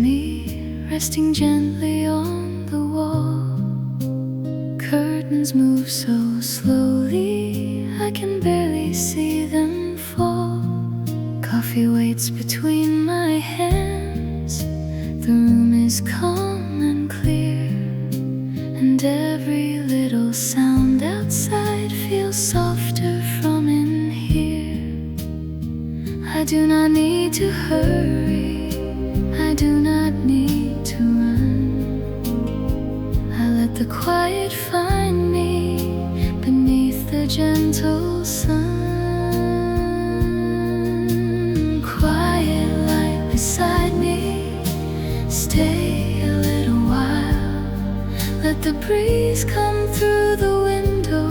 me, resting gently on the wall. Curtains move so slowly, I can barely see them fall. Coffee waits between my hands. The room is calm and clear, and every little sound outside feels softer from in here. I do not need to hurry, I do not need to run. I let the quiet find me beneath the gentle sun. Quiet light beside me, stay a little while. Let the breeze come through the window,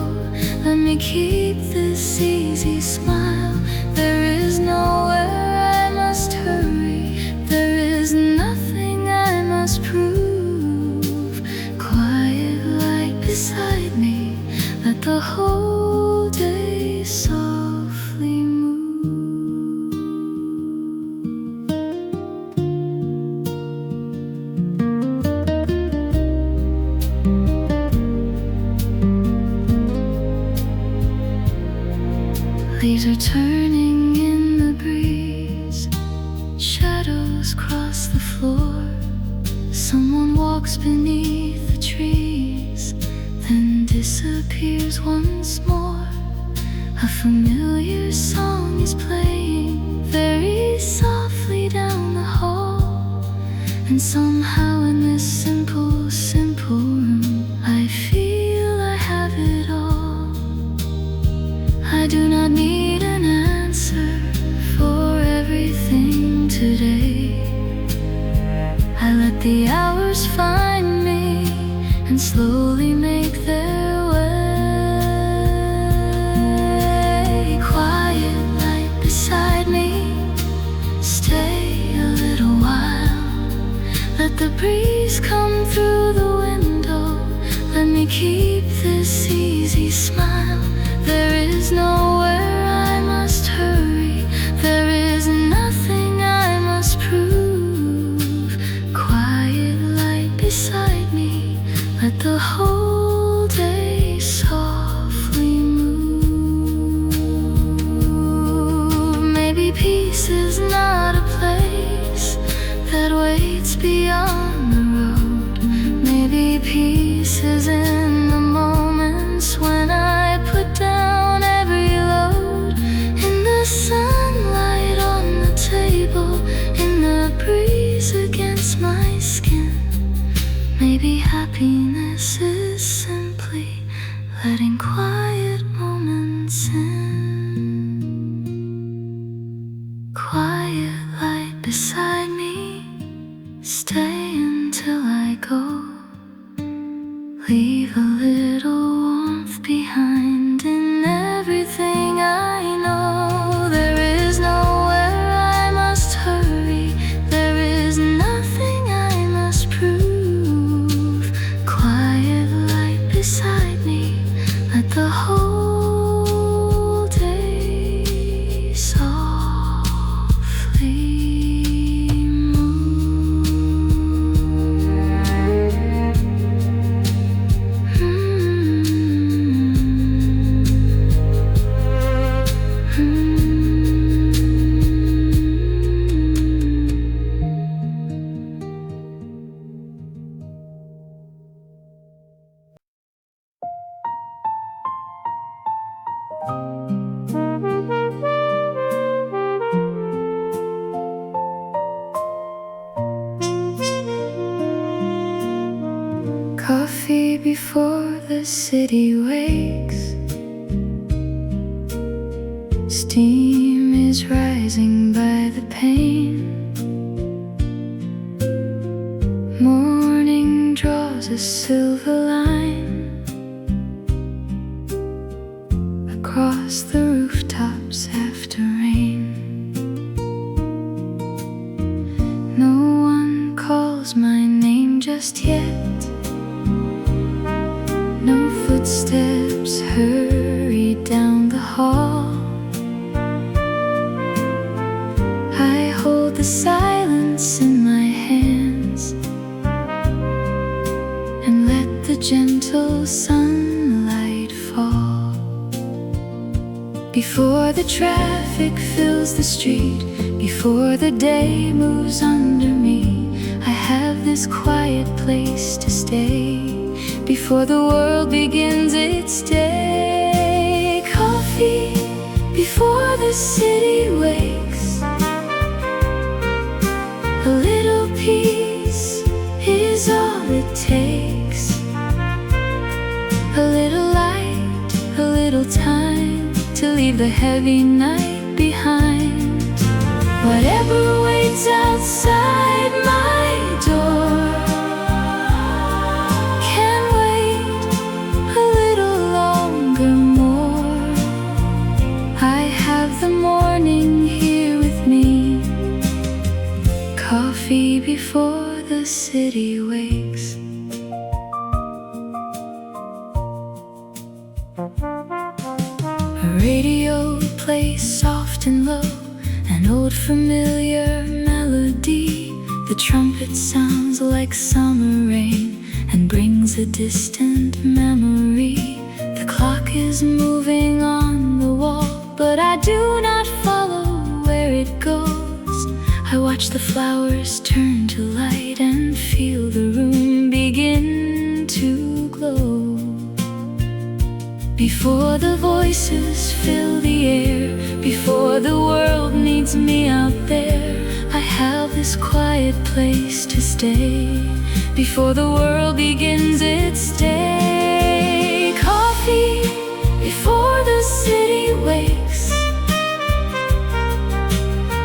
let me keep this easy smile. There is nowhere I must hurry, there is nothing I must prove. Quiet light beside me, let the whole day softly move. Leaves are turning in the breeze, shadows cross the floor. Someone walks beneath the trees, then disappears once more. A familiar song is playing very softly down the hall, and somehow in this simple room I feel I have it all. I do not need an answer for everything today. I let the hours find me and slowly make their way. Quiet light beside me, stay a little while. Let the breeze come through the window, let me keep this easy smile. There is nowhere I must hurry, there is nothing I must prove. Quiet light beside me, let the whole day softly move. Maybe peace is not a place that waits beyond the road. Maybe peace is in the moments when I put down every load. In the sunlight on the table, in the breeze against my skin. Maybe happiness is simply letting quiet moments in. Quiet light beside me, stay until I go. Leave a little warmth behind in everything I know. There is nowhere I must hurry, there is nothing I must prove. Quiet light beside me, let the whole day softly move. Coffee before the city wakes. Steam is rising by the pane. Morning draws a silver line across the rooftops after rain. No one calls my name just yet. No footsteps hurry down the hall. I hold the silence in my hand. gentle sunlight fall. Before the traffic fills the street, before the day moves under me, I have this quiet place to stay. Before the world begins its day, coffee before the city wakes. A little peace is all it takes. A little light, a little time to leave the heavy night behind. Whatever waits outside my door can wait a little longer more. I have the morning here with me, coffee before the city wakes. A radio plays soft and low, an old familiar melody. The trumpet sounds like summer rain and brings a distant memory. The clock is moving on the wall, but I do not follow where it goes. I watch the flowers turn to light and feel the room begin to glow. Before the voices fill the air, before the world needs me out there, I have this quiet place to stay. Before the world begins its day, coffee before the city wakes.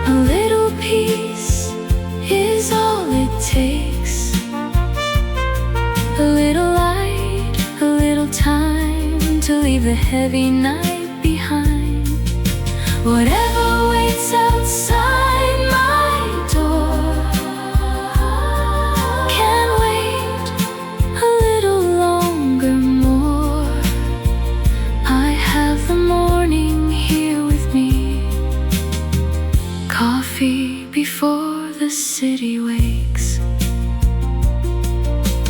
A little peace is all it takes. A little light, a little time to leave the heavy night behind. Whatever waits outside my door can wait a little longer more. I have the morning here with me, coffee before the city wakes.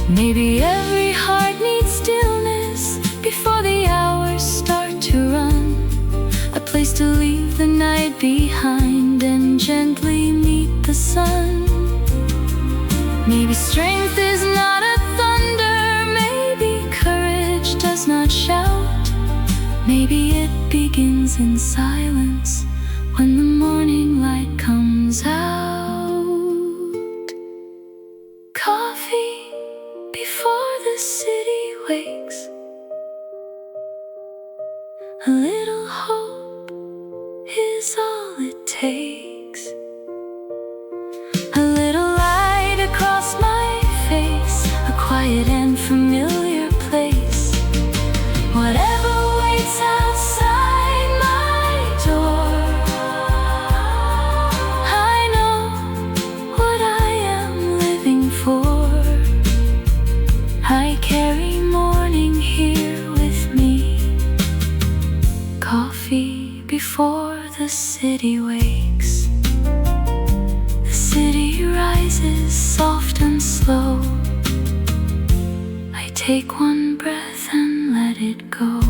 Maybe every heart needs stillness before the hours start to run. A place to leave the night behind and gently meet the sun. Maybe strength is not a thunder, maybe courage does not shout. Maybe it begins in silence when the morning light comes out. Coffee before the city wakes. A little hope is all it takes. A little light across my face, a quiet and familiar place. Whatever waits outside my door, I know what I am living for. I carry morning here with me, coffee before the city wakes. The city rises soft and slow. I take one breath and let it go.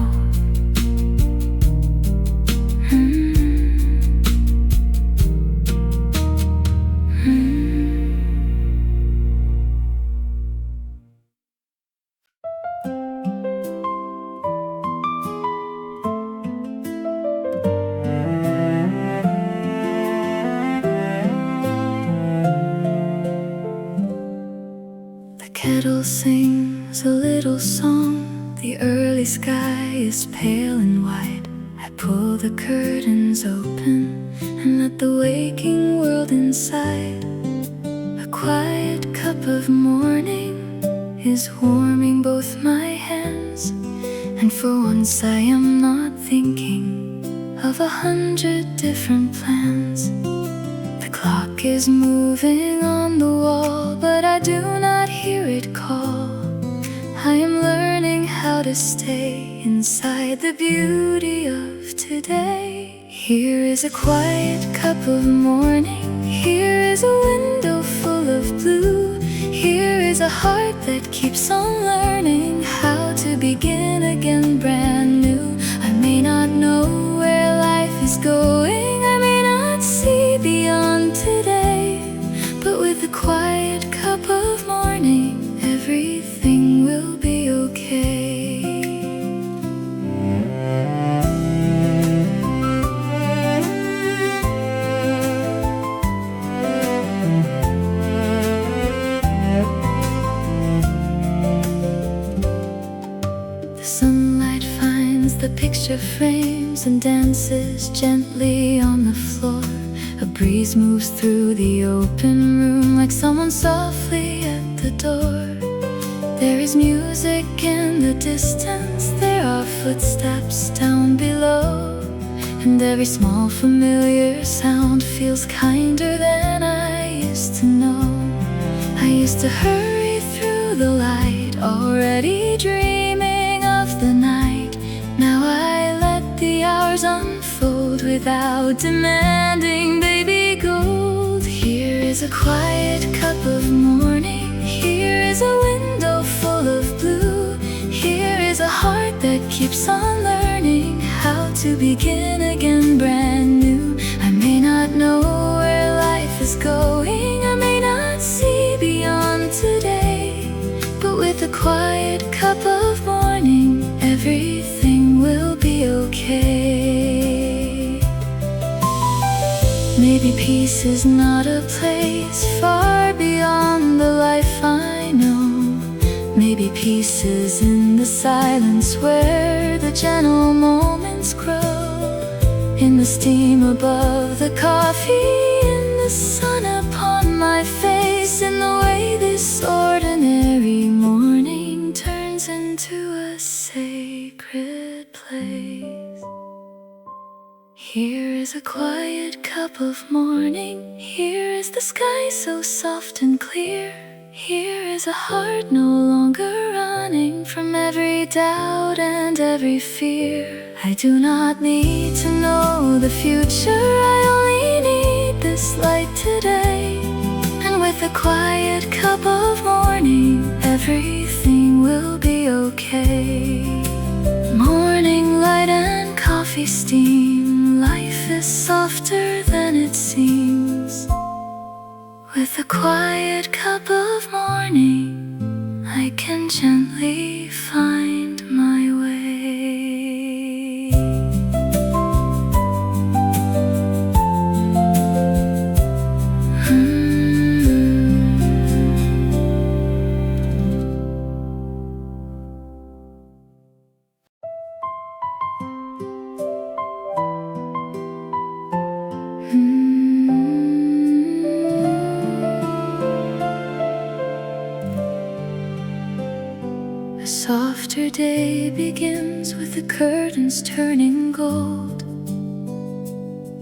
Kettle sings a little song. The early sky is pale and white. I pull the curtains open and let the waking world inside. A quiet cup of morning is warming both my hands, and for once I am not thinking of 100 different plans. The clock is moving on the wall, but I do not hear it call. I am learning how to stay inside the beauty of today. Here is a quiet cup of morning. Here is a window full of blue. Here is is a heart that keeps on learning how to begin again brand new. I may not know where life is going, I may not see beyond today, but with a quiet cup of morning, everything will be okay. The picture frames and dances gently on the floor. A breeze moves through the open room like someone softly at the door. There is music in the distance, there are footsteps down below, and every small familiar sound feels kinder than I used to know. I used to hurry through the light, already dreaming of the night. Now I let the hours unfold without demanding baby gold. Here is a quiet cup of morning, here is a window full of blue, here is a heart that keeps on learning how to begin again brand new. I may not know where life is going, I may not see beyond today, but with a quiet cup of morning, everything will be okay. Maybe peace is not a place far beyond the life I know. Maybe peace is in the silence where the gentle moments grow. In the steam above the coffee, in the sun upon my face, in the way this ordinary morning turns into a sacred place. Here is a quiet cup of morning, here is the sky so soft and clear, here is a heart no longer running from every doubt and every fear. I do not need to know the future, I only need this light today. And with a quiet cup of morning, everything will be okay. Morning light and coffee steam, life is softer than it seems. With a quiet cup of morning, I can gently find my way. A softer day begins with the curtains turning gold.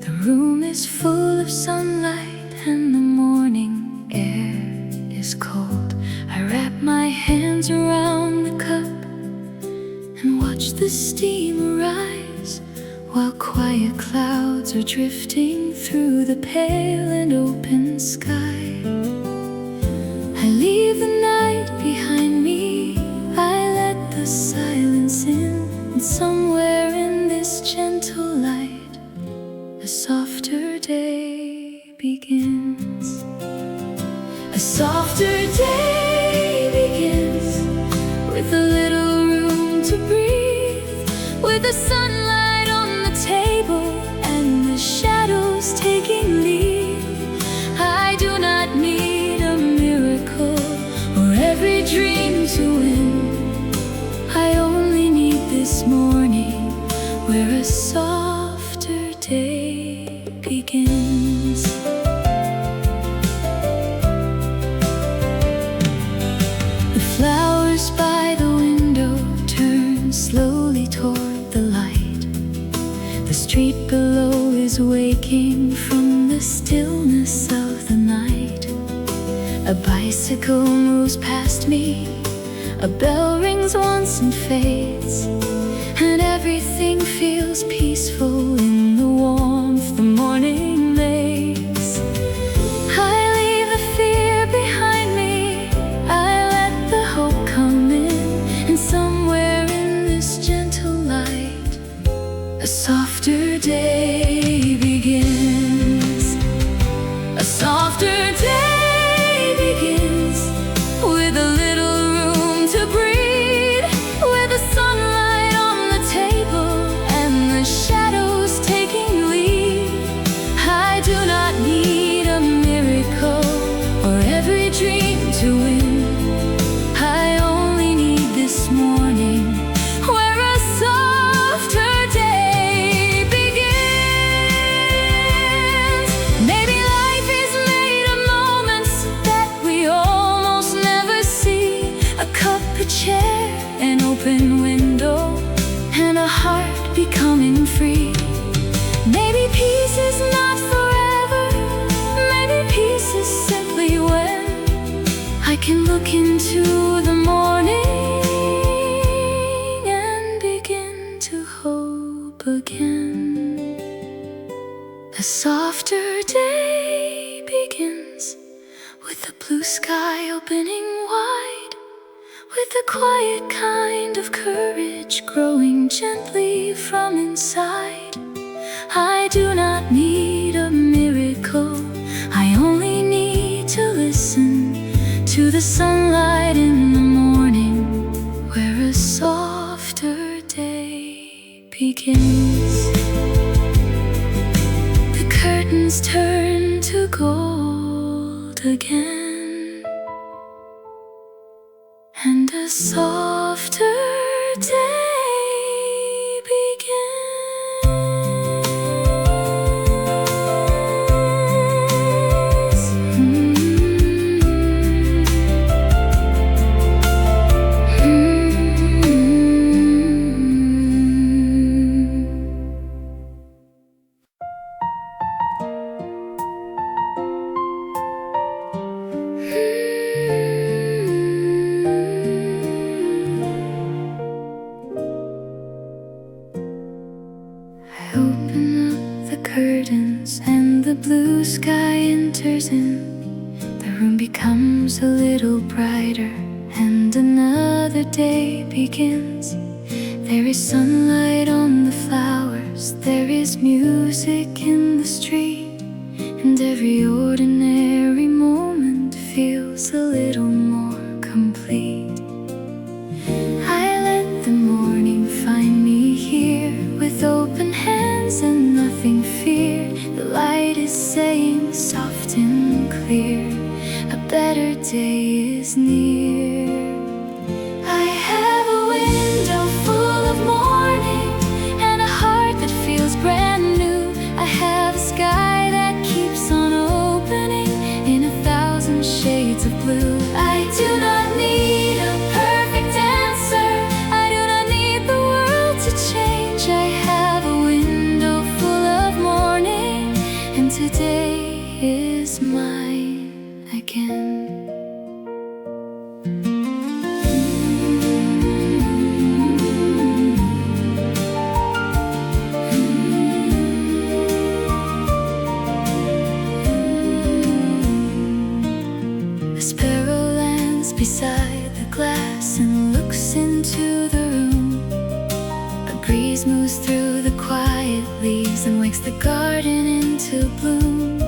The room is full of sunlight and the morning air is cold. I wrap my hands around the cup and watch the steam rise, while quiet clouds are drifting through the pale and open sky. I leave the night behind me, I let the silence in, and somewhere in this gentle light, a softer day begins. A softer day begins with a little room to breathe, with the sunlight on the table and the shadows taking lead. I do not need a miracle or every dream to win. I only need this morning where a softer day begins. The flowers by the window turn slowly toward the light. The street below is waking from the stillness of the night. A bicycle moves past me, a bell rings once and fades, and everything feels peaceful in the warmth the morning makes. I leave the fear behind me, I open window and a heart becoming free. Maybe peace is not forever, maybe peace is simply when I can look into the morning and begin to hope again. A softer day begins with the blue sky opening wide, with the quiet kind of courage growing gently from inside. I do not need a miracle, I only need to listen to the sunlight in the morning, where a softer day begins. The curtains turn to gold again, and a softer day begins. I open up the curtains and the blue sky enters in. The room becomes a little brighter and another day begins. There is sunlight on the flowers, there is music in the street, and every ordinary moment feels a little more complete. I let the morning find me here with open hands and nothing fear. The light is saying soft and clear, a better day is near. I have a window full of morning and a heart that feels brand new. I have a sky that keeps on opening in 1,000 shades of blue. I do not need a perfect answer, I do not need the world to change. I have a window full of morning, and today is mine again. A sparrow lands beside the glass and looks into the room. A breeze moves through the quiet leaves and wakes the garden into bloom.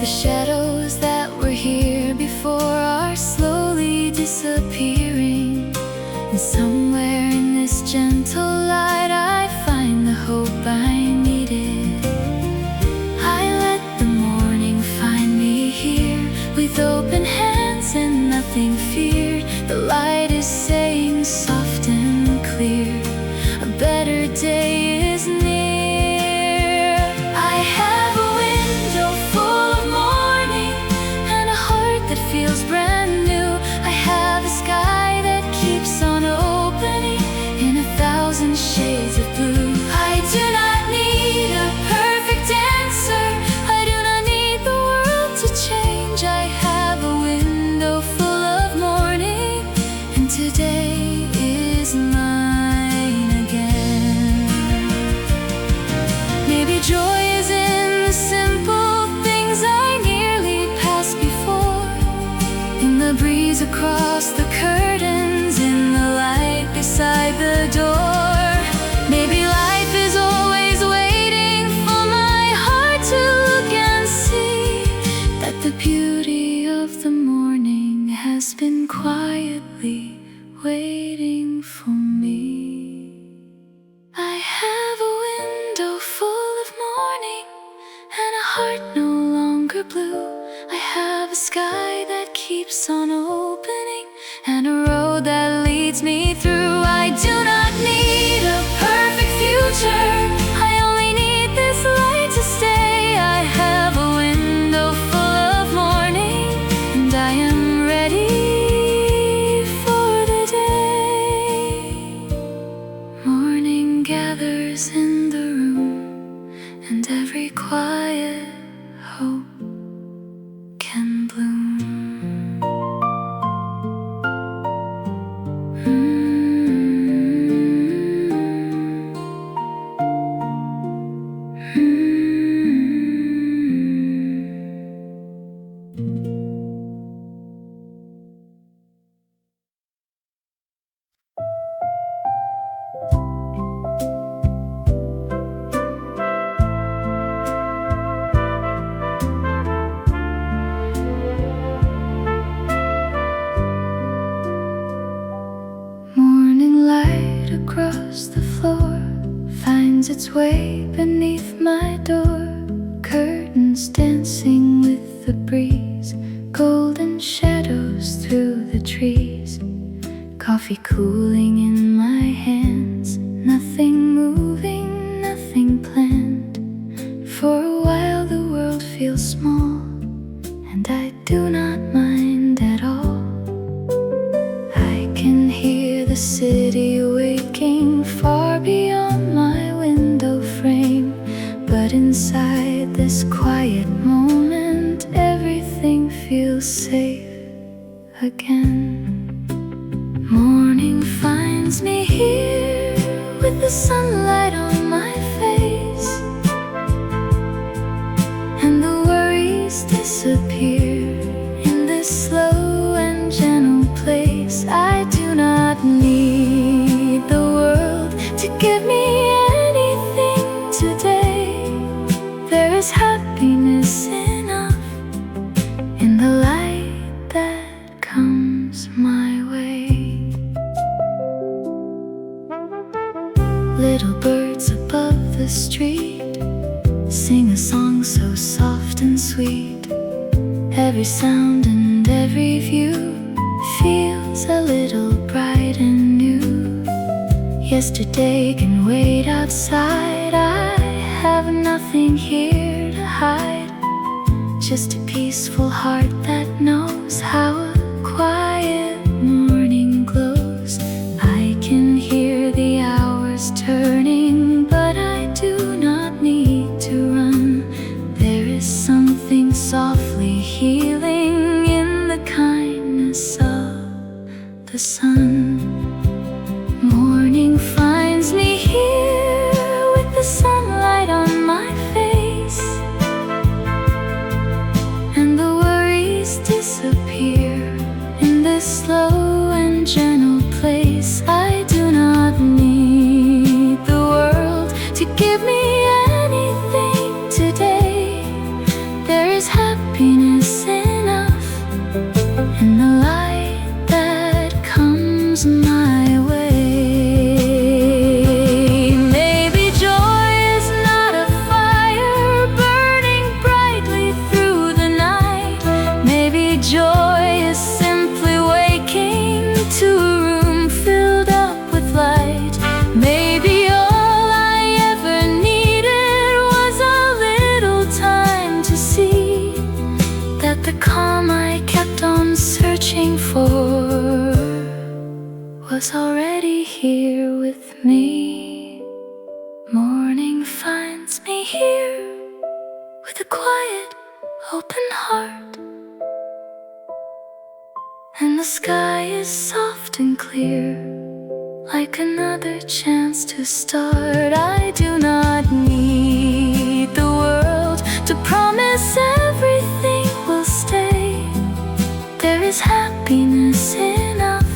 The shadows that were here before are slowly disappearing, and somewhere in this gentle light I find the hope I needed. I let the morning find me here with open hands and nothing feared. The light is saying soft and clear, a better day is near. I have a window full of morning and a heart that feels brand new. I have a sky that keeps on opening in 1,000 shades of blue. I do not need a perfect answer, I do not need the world to change. I have a window full of morning, and today is mine again. Maybe joy is in the simple things I nearly passed before, in the breeze across the curtains, in the light beside the door. Maybe life is always waiting for my heart to look and see that the beauty of the morning has been quietly waiting for me. I have a window full of morning and a heart no longer blue. I have a sky that keeps on opening and a road that leads me through. I do not need a perfect future, I only need this light to stay. I have a window full of morning, and I am ready for the day. finds its way beneath my door. Curtains dancing with the breeze, golden shadows through the trees. Coffee cooling in my hands, nothing moving, nothing planned. For a while the world feels small, and I do not mind at all. I can hear the city waking far beyond my window frame. But inside this quiet moment, everything feels safe again. Morning finds me here with the sunlight on my face, and the worries disappear in this slow and gentle place. I do not need the world to give me anything today. There is happiness enough in the light that comes my way. Little birds above the street sing a song so soft and sweet. Every sound and every view feels a little bright and new. Yesterday can wait outside. I have nothing here to hide, just a peaceful heart that knows how a quiet morning glows. I can hear the hours turning, but I do not need to run. There is something softly healing in the kindness of the sun. Morning finds me here with the sunlight on my face, and the worries disappear in this slow and gentle place. I do not need the world to give me anything today. There is happiness enough in the light that comes my way. Maybe joy is not a fire burning brightly through the night. Maybe joy is simply waking to a room filled up with light. Maybe all I ever needed was a little time to see that the calm I kept on searching for was already here with me. Morning finds me here with a quiet, open heart, and the sky is soft and clear, like another chance to start. I do not need the world to promise everything will stay. There is happiness enough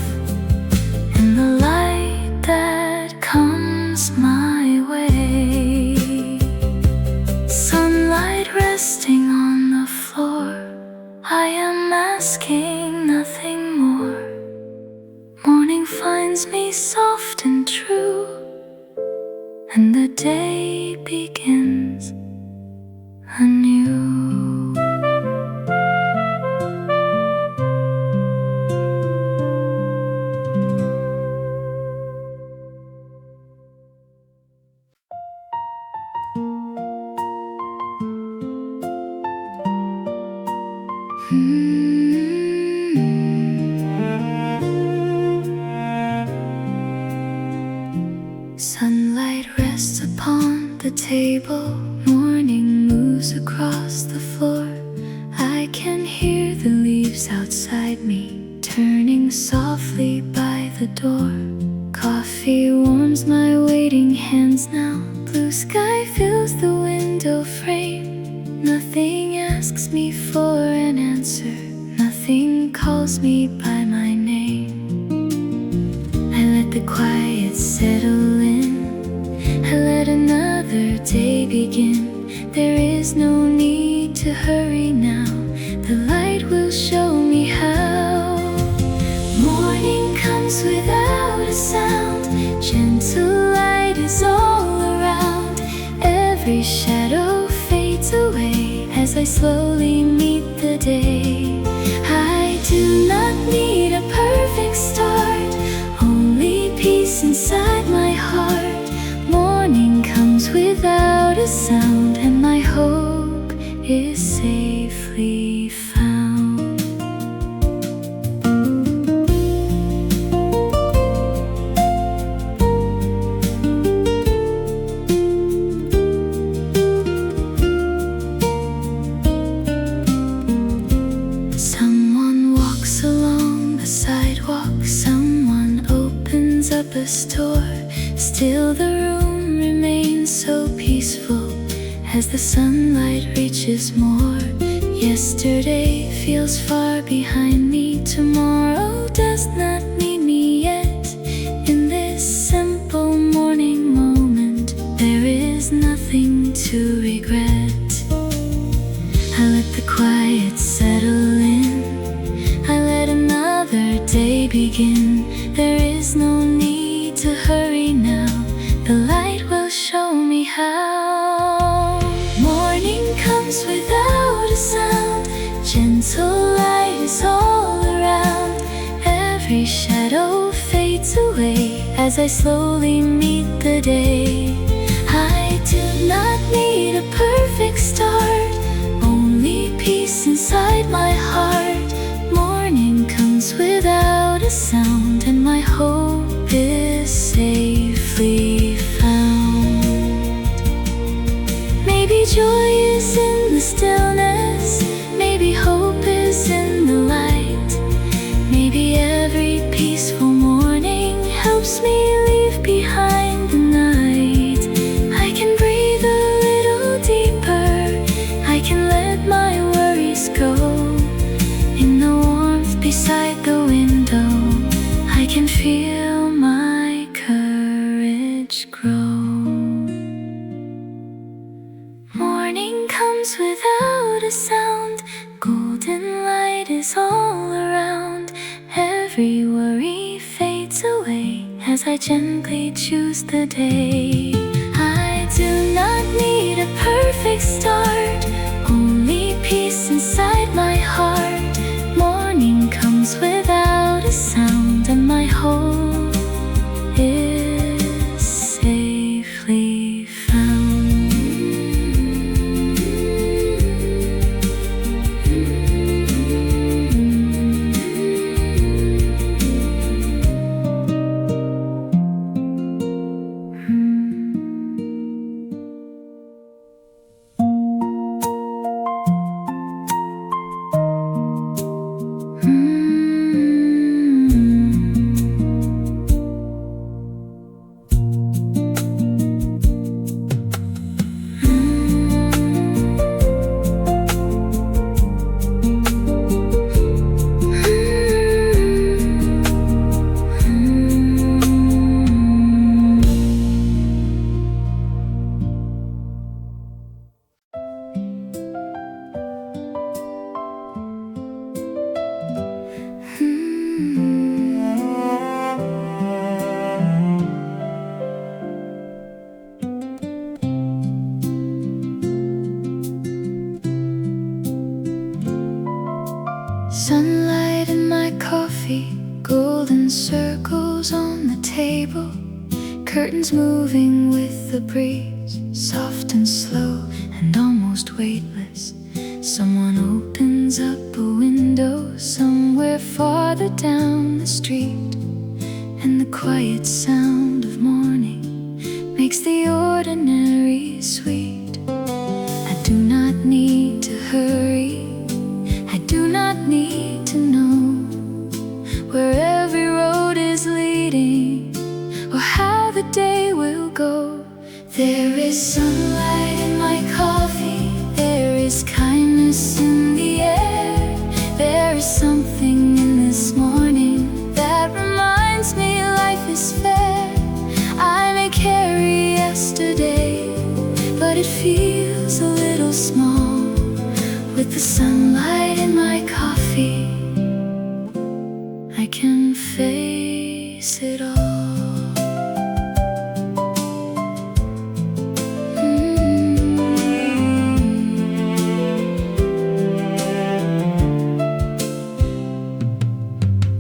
in the light that comes my way. Sunlight resting on the floor, I am asking nothing more. Morning finds me soft and true, and the day begins anew. Sunlight rests upon the table, morning moves across the floor. I can hear the leaves outside me turning softly by the door. Coffee warms my waiting hands now. Blue sky fills the window frame. Nothing asks me for an answer, nothing calls me by my name. I let the quiet settle in, I let another day begin. There is no need to hurry now, the light will show me how. Morning comes without a sound, gentle light is all around. slowly meet the day. I do not need a perfect start, only peace inside my heart. Morning comes without a sound, and my hope is safely found. Someone walks along the sidewalk, someone opens up a store. Still the room remains so peaceful as the sunlight reaches more. Yesterday feels far behind me, tomorrow does not need me yet. In this simple morning moment, there is nothing to regret. I let the quiet settle in, I let another day begin. There is no need to hurry now, the light will show me how. Morning comes without a sound, gentle light is all around. Every shadow fades away as I slowly meet the day. I do not need a perfect start, only peace inside my heart. Morning comes without a sound, and my hope is safely found. Maybe joy is in the stillness, maybe hope is in the light. Maybe every peaceful morning helps me leave behind the night. I can breathe a little deeper, I can let my worries go. In the warmth beside the window, I can feel my courage grow. Morning comes without a sound, golden light is all around. Every worry fades away as I gently choose the day. I do not need a perfect start, only peace inside my heart. Morning comes without a sound, and my hope is safely found. Sunlight in my coffee, golden circles on the table, curtains moving with the breeze, soft and slow and almost weightless. Someone opens up a window somewhere farther down the street, and the quiet sound of morning makes the ordinary sweet. I do not need to hurry, I do not need to know where every road is leading or how the day will go. There is sunlight in my coffee, there is kindness in the air. There is something in this morning that reminds me life is fair. I may carry yesterday, but it feels a little small with the sunlight in my coffee. I can face it all.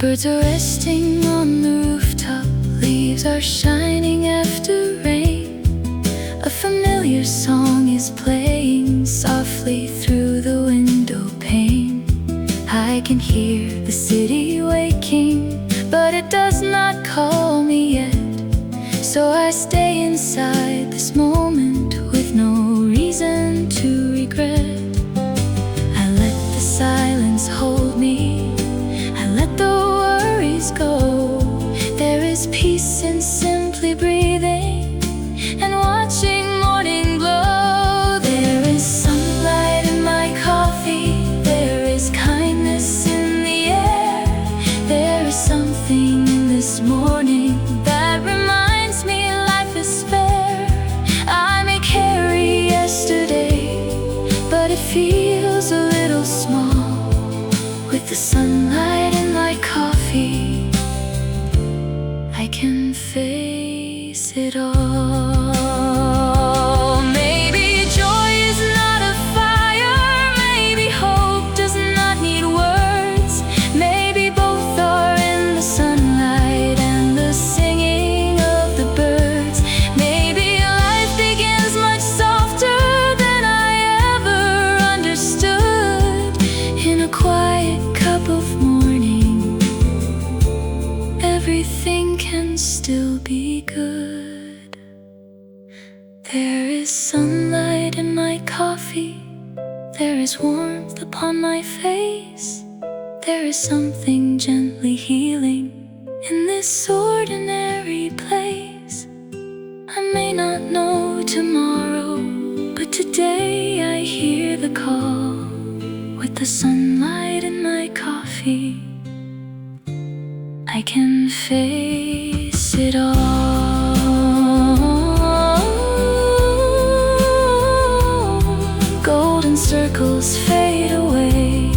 Birds are resting on the rooftop, leaves are shining after rain. A familiar song is playing softly through the window pane. I can hear the city waking, but it does not call me yet. So I stay inside this moment with no reason to regret. I let the silence hold me, I let the worries go. There is peace in simply breathing and watching morning glow. There is sunlight in my coffee, there is kindness in the air. There is something in this morning that reminds me life is fair. I may carry yesterday, but it feels a little small. With the sunlight in my coffee, I can face it all. Maybe joy is not a fire, maybe hope does not need words. Maybe both are in the sunlight and the singing of the birds. Maybe life begins much softer than I ever understood. In a quiet cup of morning, everything can still be good. There is sunlight in my coffee, there is warmth upon my face. There is something gently healing in this ordinary place. I may not know tomorrow, but today I hear the call. With the sunlight in my coffee, I can face it all. Golden circles fade away,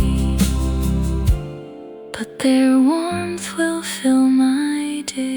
but their warmth will fill my day.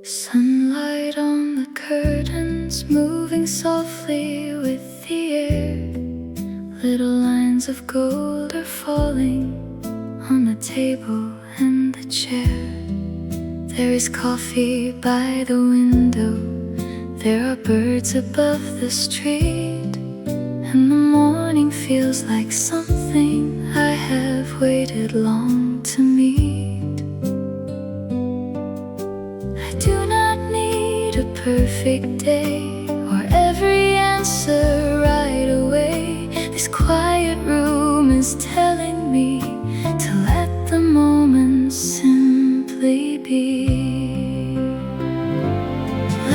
Sunlight on the curtains, moving softly with the air. Little lines of gold are falling on the table and the chair. There is coffee by the window, there are birds above the street, and the morning feels like something I have waited long to meet. I do not need a perfect day or every answer right away. This quiet room is telling me to let the moment simply be.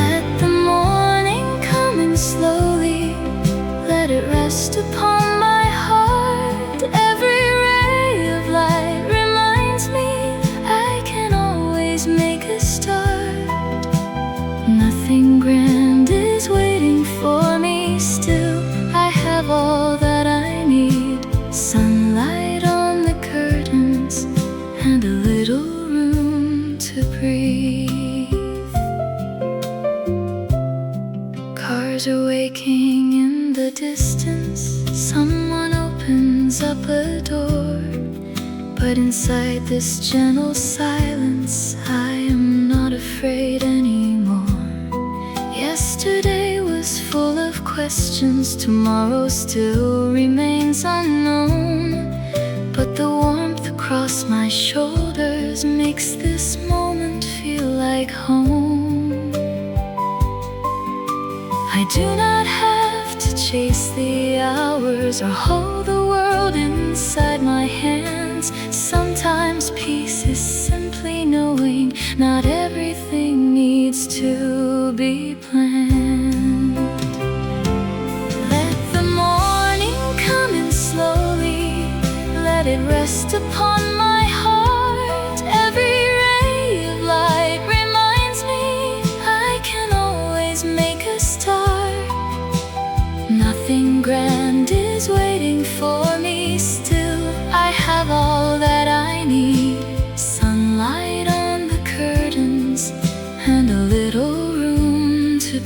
Let the morning come in slowly, let it rest upon my heart. Every ray of light reminds me I can always make a start. Nothing grand is waiting for me, still I have all that I need. Sunlight on the curtains and a little room to breathe. Cars are waking in the distance, someone opens up a door. But inside this gentle silence, I am not afraid anymore. Yesterday was full of questions, tomorrow still remains unknown. But the warmth across my shoulders makes this moment feel like home. I do not have to chase the hours or hold the world inside my hands. Sometimes peace is simply knowing not everything needs to be planned. Let the morning come in slowly, let it rest upon my heart. Every ray of light reminds me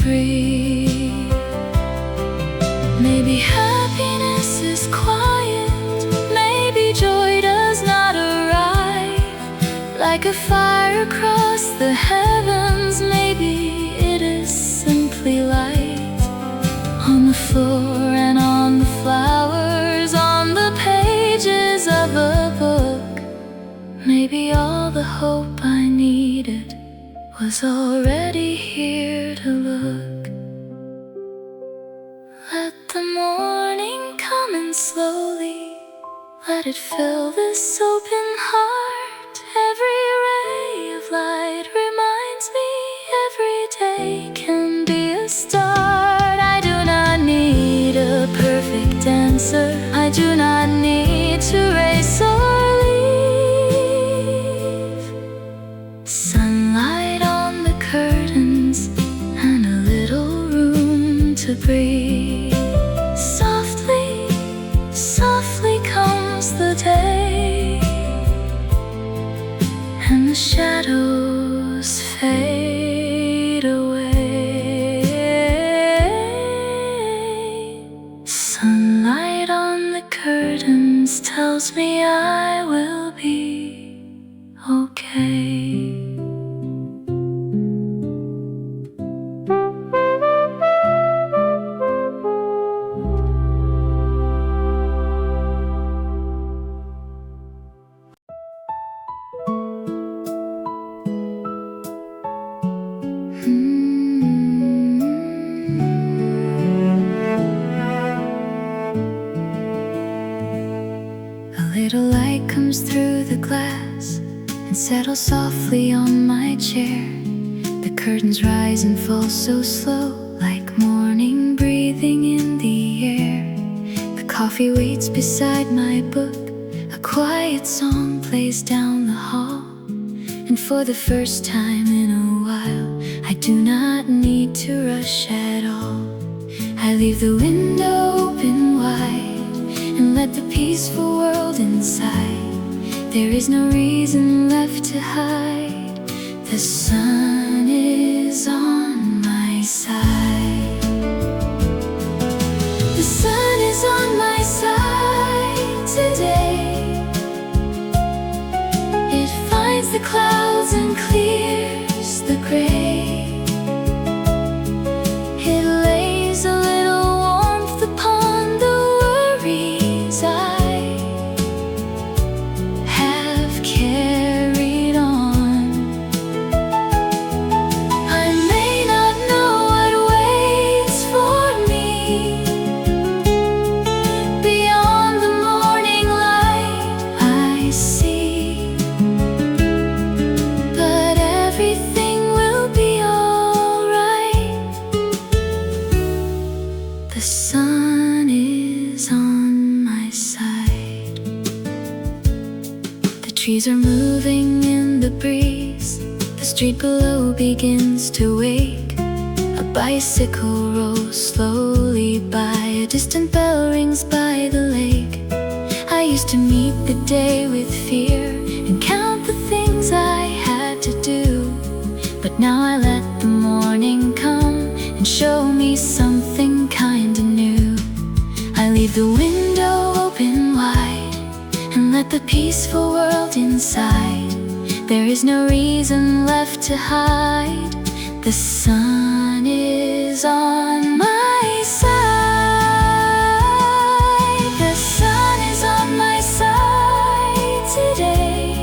breathe. Maybe happiness is quiet, maybe joy does not arrive like a fire across the heavens. Maybe it is simply light on the floor and on the flowers, on the pages of a book. Maybe all the hope I needed was already here to look. Let the morning come in slowly, let it fill this open heart. Every ray of light reminds me every day can be a start. I do not need a perfect answer, I do not need to race or leave. Sunlight on the curtains and a little room to breathe. Softly, softly comes the day, and the shadows fade away. Sunlight on the curtains tells me I will be okay. A little light comes through the glass and settles softly on my chair. The curtains rise and fall so slow, like morning breathing in the air. The coffee waits beside my book, a quiet song plays down the hall. And for the first time in a while, I do not need to rush at all. I leave the window open wide and let the peaceful world inside. There is no reason left to hide. The sun is on my side. The sun is on my side today. It finds the clouds and clears the gray. It lays a little warmth upon the worries I have carried on. I may not know what waits for me beyond the morning light I see, but everything will be alright. The sun is on my side. The trees are moving in the breeze. The street below begins to wake. A bicycle rolls slowly by. A distant bell rings by the lake. I used to meet the day with fear and count the things I had to do. But now I let the morning come and show me something kinda new. I leave the window open wide and let the peaceful world inside. There is no reason left to hide. The sun is on my side. The sun is on my side today.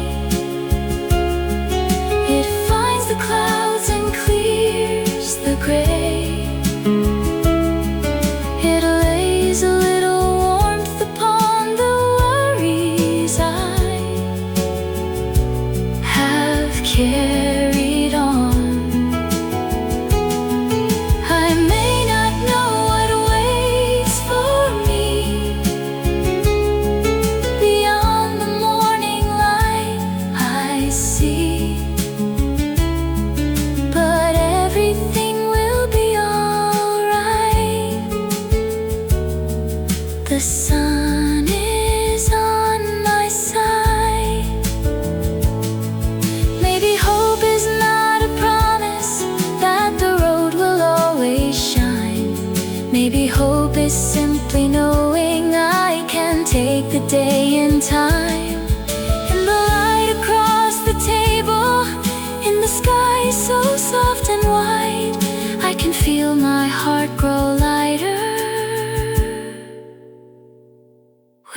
It finds the clouds and clears the gray. It lays a little warmth upon the worries I have carried on. can feel my heart grow lighter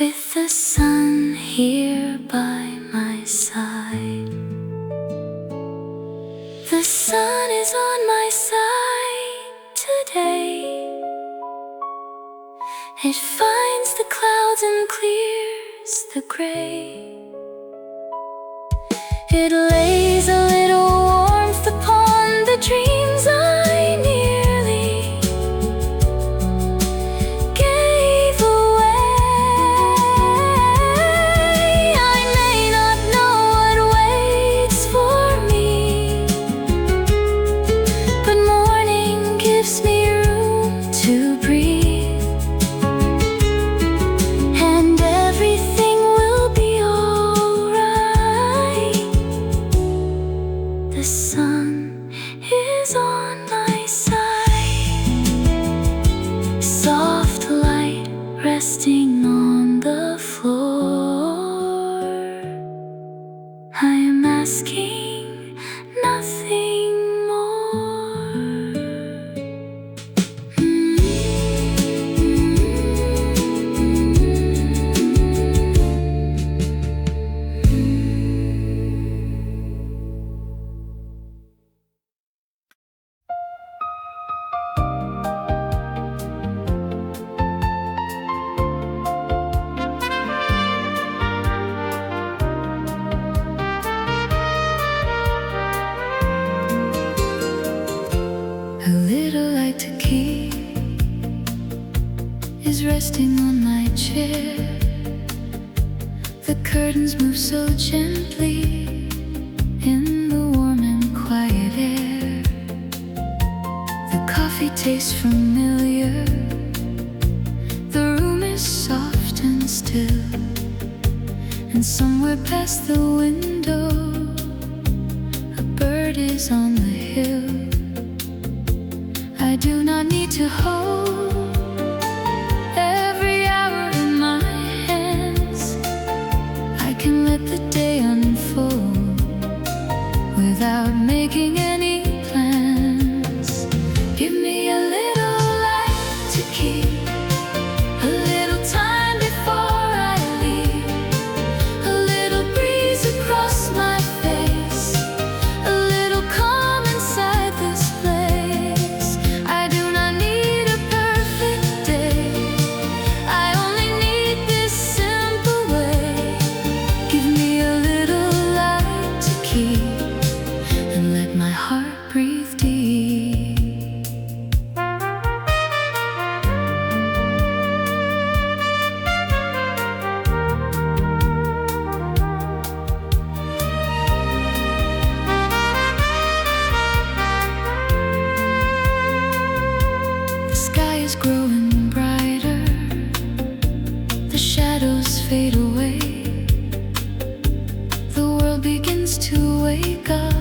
with the sun here by my side. The sun is on my side today. It finds the clouds and clears the gray. It lays a little warmth upon the dreams I nearly gave away. I may not know what waits for me, but morning gives me room to breathe, and everything will be alright. The sun is on my side, soft light resting on the floor. I am asking nothing more. A little light to keep is resting on my chair. The curtains move so gently in the warm and quiet air. The coffee tastes familiar. The room is soft and still, and somewhere past the window a bird is on the hill. I do not need to hold every hour in my hands. I can let the day unfold without making any plans. Give me a little light to keep, a little time before I leave, a little breeze across my face, a little calm inside this place. I do not need a perfect day, I only need this simple way. Give me a little light to keep, and let my heart breathe deep. The sky is growing brighter, the shadows fade away. The world begins to wake up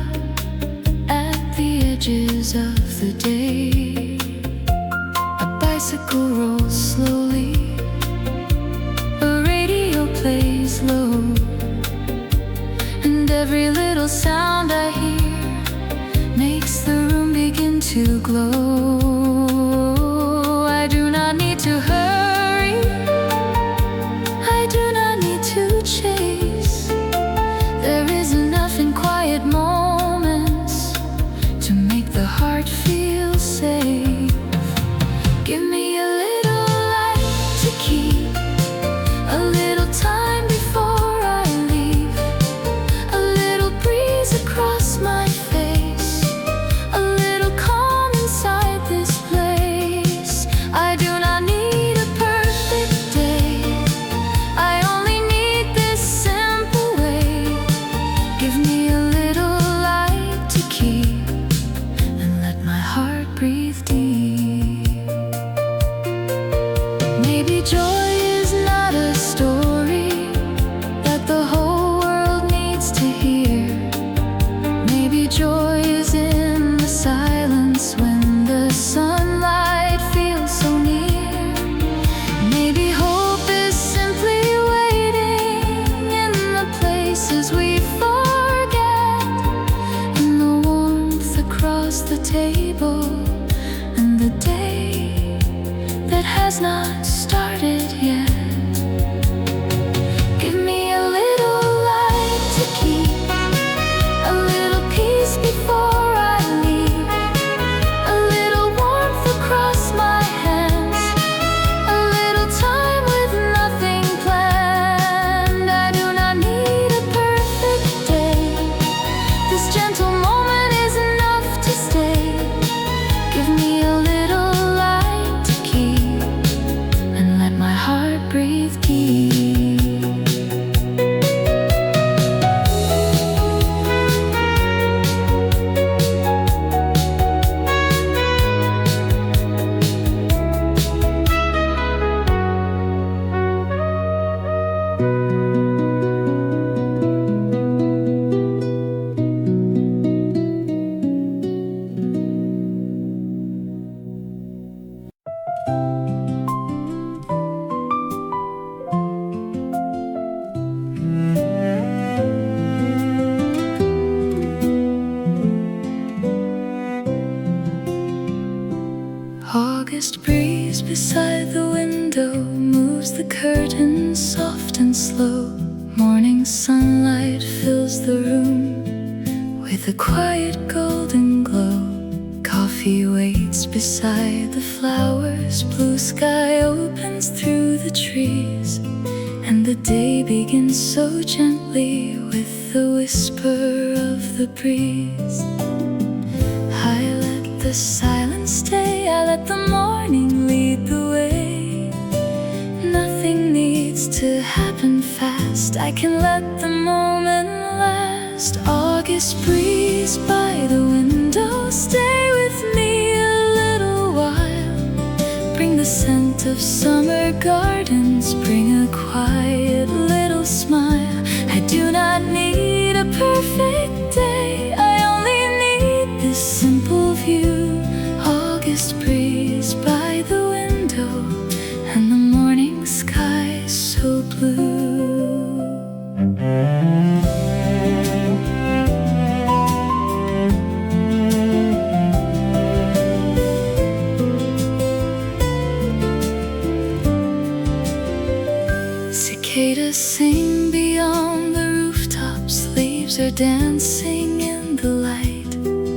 at the edges of the day. A bicycle rolls slowly, a radio plays low, and every little sound I hear makes the room begin to glow. I do not need to hurry, I do not need to chase. There is enough in quiet moments to make the heart feel safe. Give me a little light to keep, a little time before I leave, a little breeze across my face, a little calm inside this place. I do not need a perfect day, I only need this simple way. Give me a little light to keep, and let my heart breathe deep. Maybe joy is not a story that the whole world needs to hear. Maybe joy is in the silence when the sunlight feels so near. Maybe hope is simply waiting in the places we forget, in the warmth across the table and the day that has not started yet. Give me a little light to keep, a little peace before I leave, a little warmth across my hands, a little time with nothing planned. I do not need a perfect day. This gentle moment is enough to stay. Give me a little light to keep, and let my heart breathe deep. August breeze beside the window moves the curtains soft and slow. Morning sunlight fills the room with a quiet golden glow. Coffee waits beside the flowers. Blue sky opens through the trees, and the day begins so gently with the whisper of the breeze. I let the silence stay, I let the morning lead the way. Nothing needs to happen fast, I can let the moment last. August breeze by the window, stay with me a little while. Bring the scent of summer gardens, bring a quiet little smile. I do not need a perfect day, I only need this simple view. August breeze by the window, and the morning sky so blue. Cicadas sing beyond the rooftops, leaves are dancing in the light.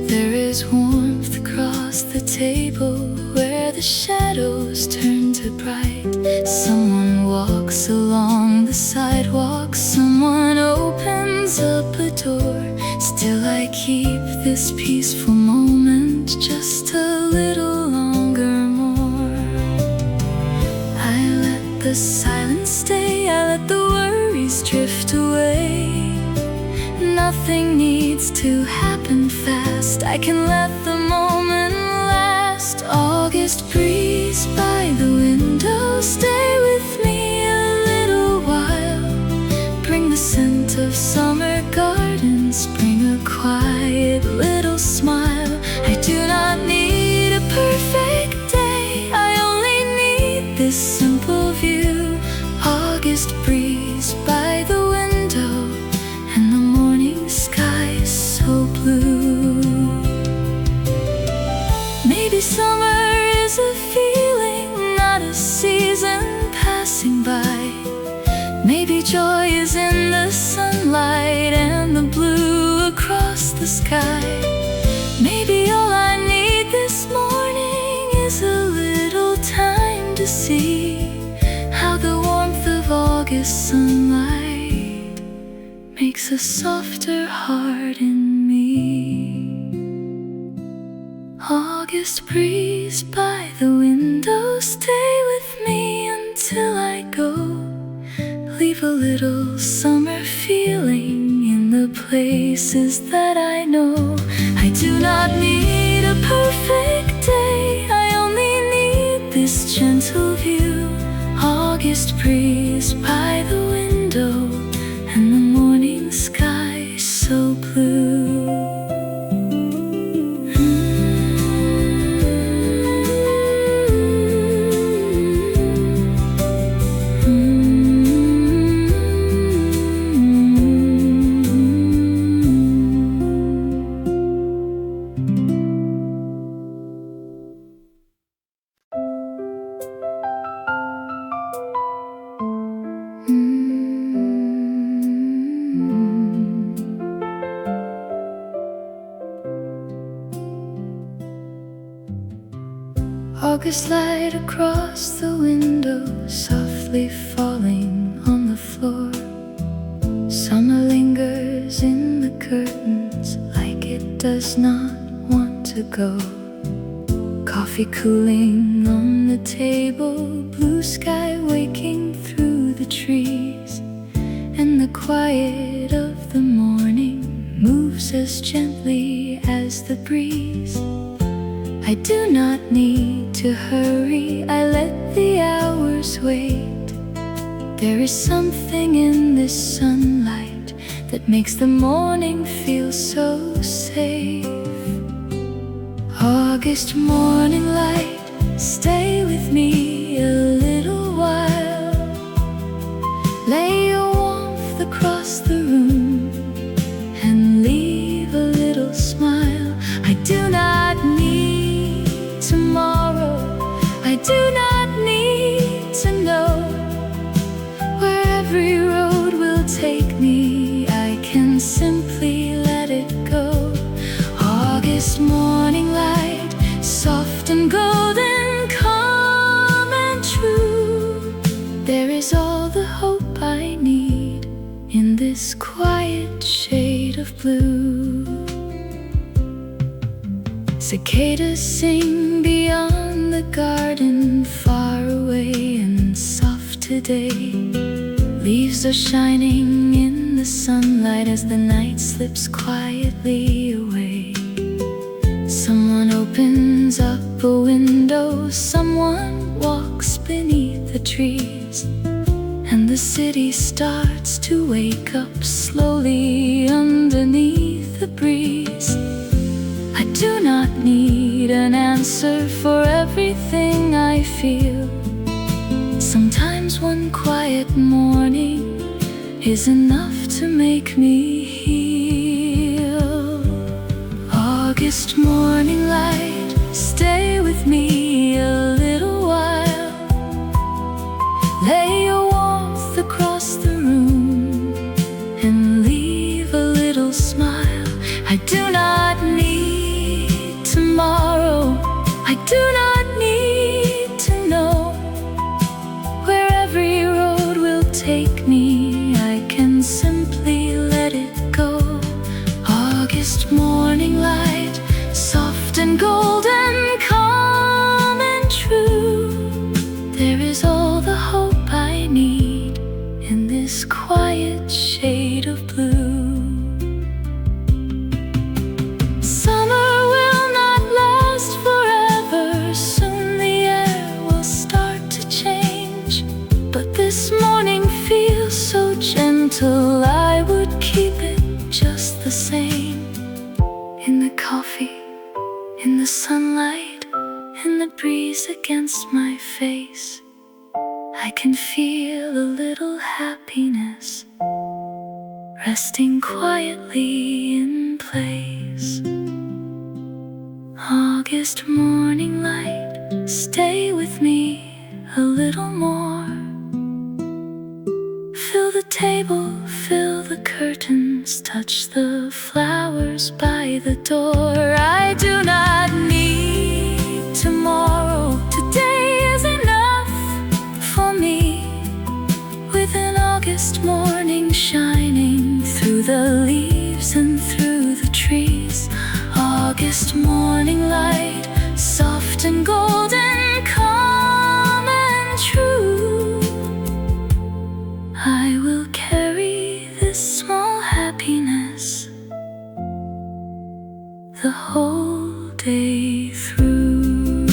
There is warmth across the table where the shadows turn to bright. Someone walks along the sidewalk, someone opens up a door. Still I keep this peaceful moment just a little longer more. I let the silence stay, I let the worries drift away. Nothing needs to happen fast, I can let the moment last. August breeze by the window, stay with me a little while. Bring the scent of summer gardens, bring a quiet little smile. I do not need a perfect day, I only need this simple view. August breeze by the window, and the morning sky so blue. Maybe summer is a feeling, not a season passing by. Maybe joy is in the sunlight and the blue across the sky. Maybe all I need this morning is a little time to see how the warmth of August sunlight makes a softer heart in me. August breeze by the window, stay with me until I go. Leave a little summer feeling in the places that I know. I do not need a perfect day, I only need this gentle view. August breeze by the window, and the morning sky so blue. August light across the window, softly falling on the floor. Summer lingers in the curtains like it does not want to go. Coffee cooling on the table, blue sky waking through the trees, and the quiet of the morning moves as gently as the breeze. I do not need to hurry, I let the hours wait. There is something in this sunlight that makes the morning feel so safe. August morning light, stay with me a little while. Lay your warmth across the room and leave a little smile. I do not need tomorrow, I do not need to know where every road will take me. I can simply let it go. August morning light, soft and golden, calm and true. There is all the hope I need in this quiet shade of blue. Cicadas sing beyond the garden, far away and soft today. Leaves are shining in the sunlight as the night slips quietly away. Someone opens up a window, someone walks beneath the trees, and the city starts to wake up slowly underneath the breeze. I do not need an answer for everything I feel. Sometimes one quiet morning is enough to make me heal. August morning light, stay with me a little while. Lay your warmth across the room and leave a little smile. I do not need tomorrow, I do not need to know where every road will take me. I can simply let it go. August morning light, soft and golden, calm and true. There is all the hope I need in this quiet shade of blue. Summer will not last forever, soon the air will start to change. But this morning feels so gentle, I would keep it just the same. In the coffee, in the sunlight, in the breeze against my face, I can feel a little happiness resting quietly in place. August morning light, stay with me a little more. Fill the table, fill the curtains, touch the flowers by the door. I do not need tomorrow, today is enough for me. With an August morning shining through the leaves and through the trees. August morning light, soft and golden, calm and true. I will carry this small happiness the whole day through.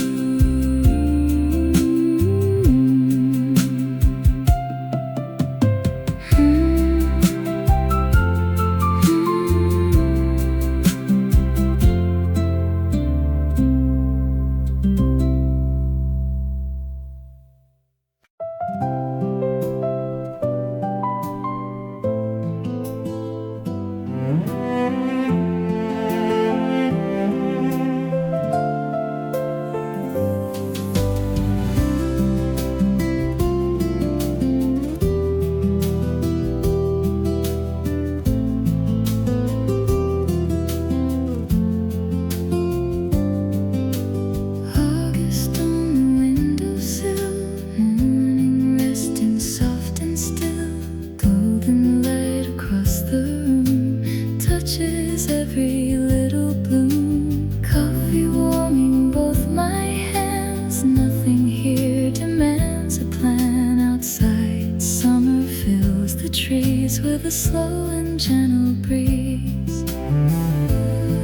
days with a slow and gentle breeze.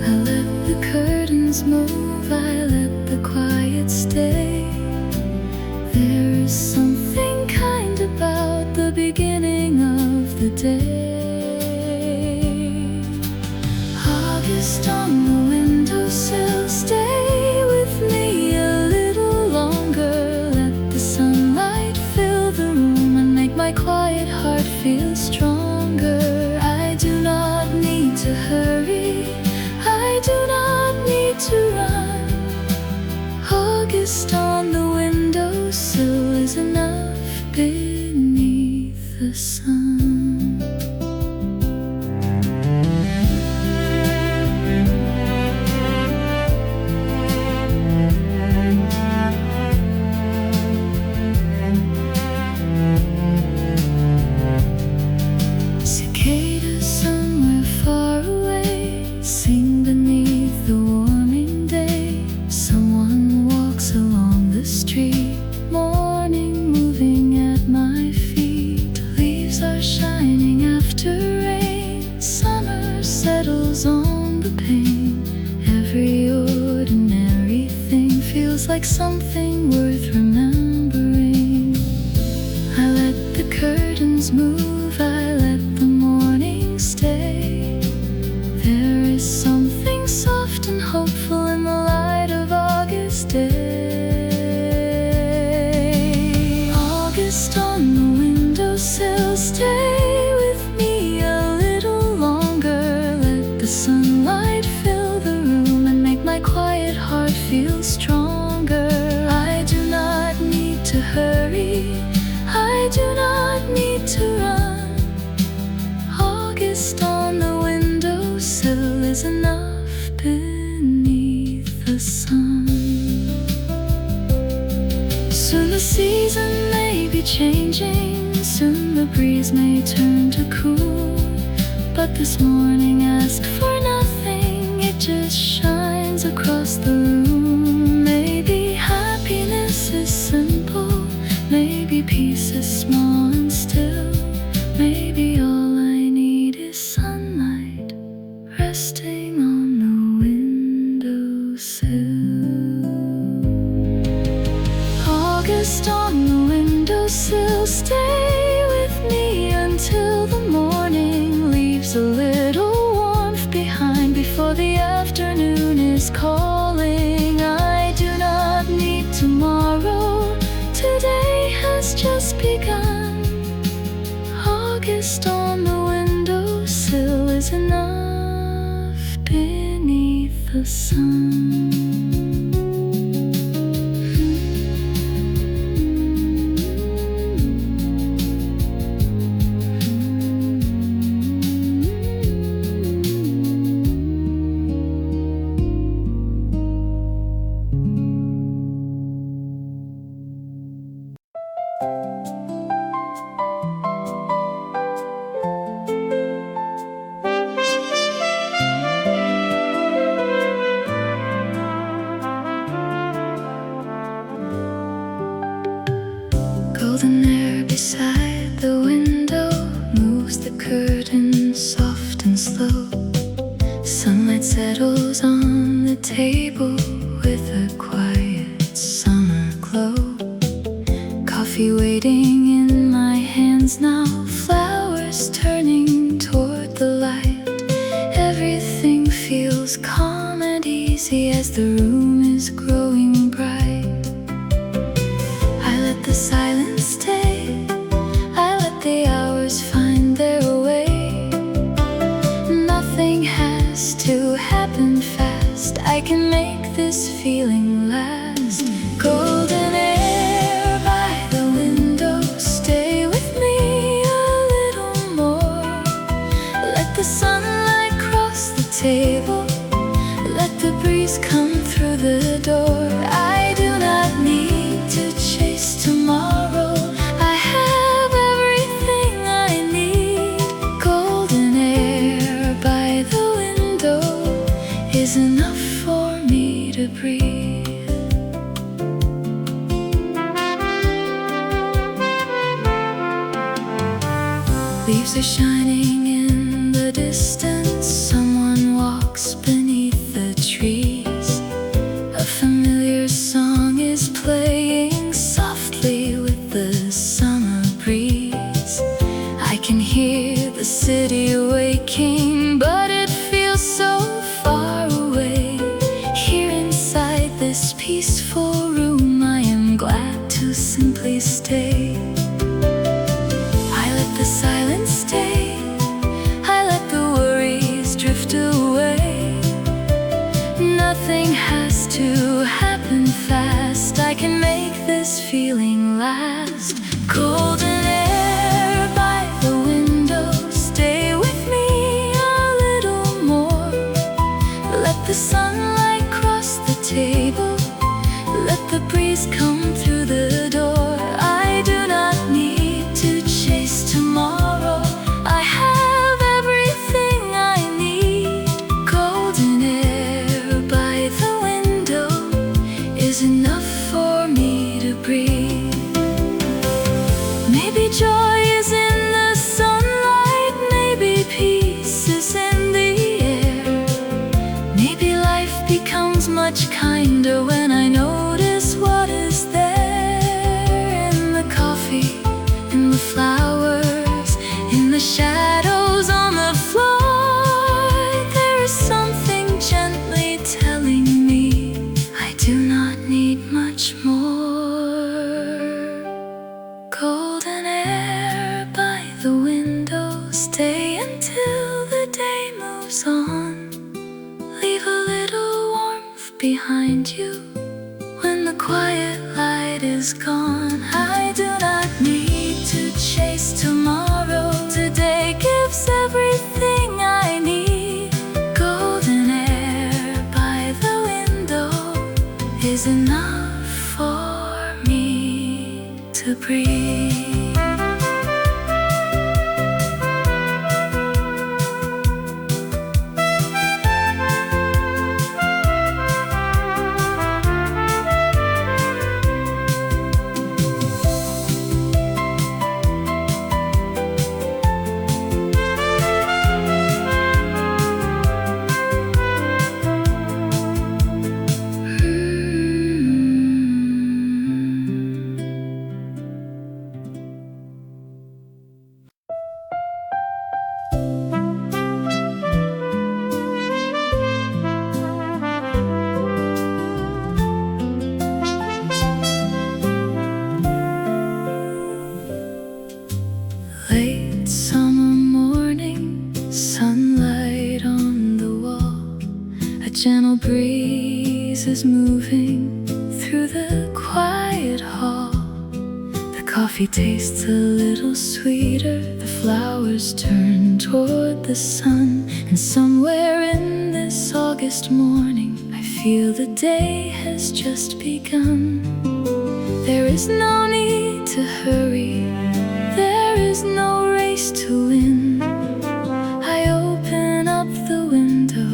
I let the curtains move, I let the quiet stay. There is something kind about the beginning of the day. August on the windowsill, stay with me a little longer. Let the sunlight fill the room and make my quiet heart feel stronger. I do not need to hurry, I do not need to run. August on the windowsill is enough beneath the sun. Cicadas somewhere far away sing beneath the warming day. Someone walks along the street, morning moving at my feet. Leaves are shining after rain, summer settles on the pane. Every ordinary thing feels like something worth remembering. I let the curtains move, I let the morning stay. There is something soft and hopeful in the light of August day. August on the windowsill, stay with me a little longer. Let the sunlight fill the room and make my quiet heart feel stronger. I do not need to hurry, I do not need to run. August on the windowsill is enough beneath the sun. Soon the season may be changing, soon the breeze may turn to cool. But this morning asked for nothing, it just shines across the room. Maybe happiness is simple, maybe peace is small and still. Maybe all I need is sunlight resting on the windowsill. August on the windowsill, stay with me until the morning leaves a little warmth behind before the afternoon is calling. I do not need tomorrow, today has just begun. August on the windowsill is enough beneath the sun. Golden air beside the window moves the curtain soft and slow. Sunlight settles on the table with a quiet summer glow. Coffee waiting in my hands now, flowers turning toward the light. Everything feels calm and easy as the room is growing bright. I let the silence stay, I let the hours find their way. Nothing has to happen fast, I can make this feeling last. Golden air by the window, stay with me a little more. Let the sunlight cross the table, let the breeze come through the door. I do not need to chase tomorrow, I have everything I need. Golden air by the window is enough for me to breathe. Leaves are shining in the distance. Someone walks beneath the trees. A familiar song is playing softly with the summer breeze. I can hear the city waking, but it feels so far away. Here inside this peaceful room, I am glad to simply stay. I let the silence stay, I let the worries drift away. Nothing has to happen fast, I can make this feeling last. Golden air by the window, stay with me a little more. Let the sunlight cross the table, let the breeze come through the door. I do not need to chase tomorrow, I have everything I need. Golden air by the window is enough for me to breathe. Maybe joy is in the sunlight, maybe peace is in the air. Maybe life becomes much kinder when I notice what is there. In the coffee, in the flowers, in the shadows on the floor, there is something gently telling me I do not need much more. Golden air by the window, stay until the day moves on. Leave a little warmth behind you when the quiet light is gone. I do not need to chase tomorrow, today gives everything I need. Golden air by the window is enough for me to breathe. Late summer morning, sunlight on the wall. A gentle breeze is moving through the quiet hall. The coffee tastes a little sweeter, the flowers turn toward the sun. And somewhere in this August morning, I feel the day has just begun. There is no need to hurry, there is no race to win. I open up the window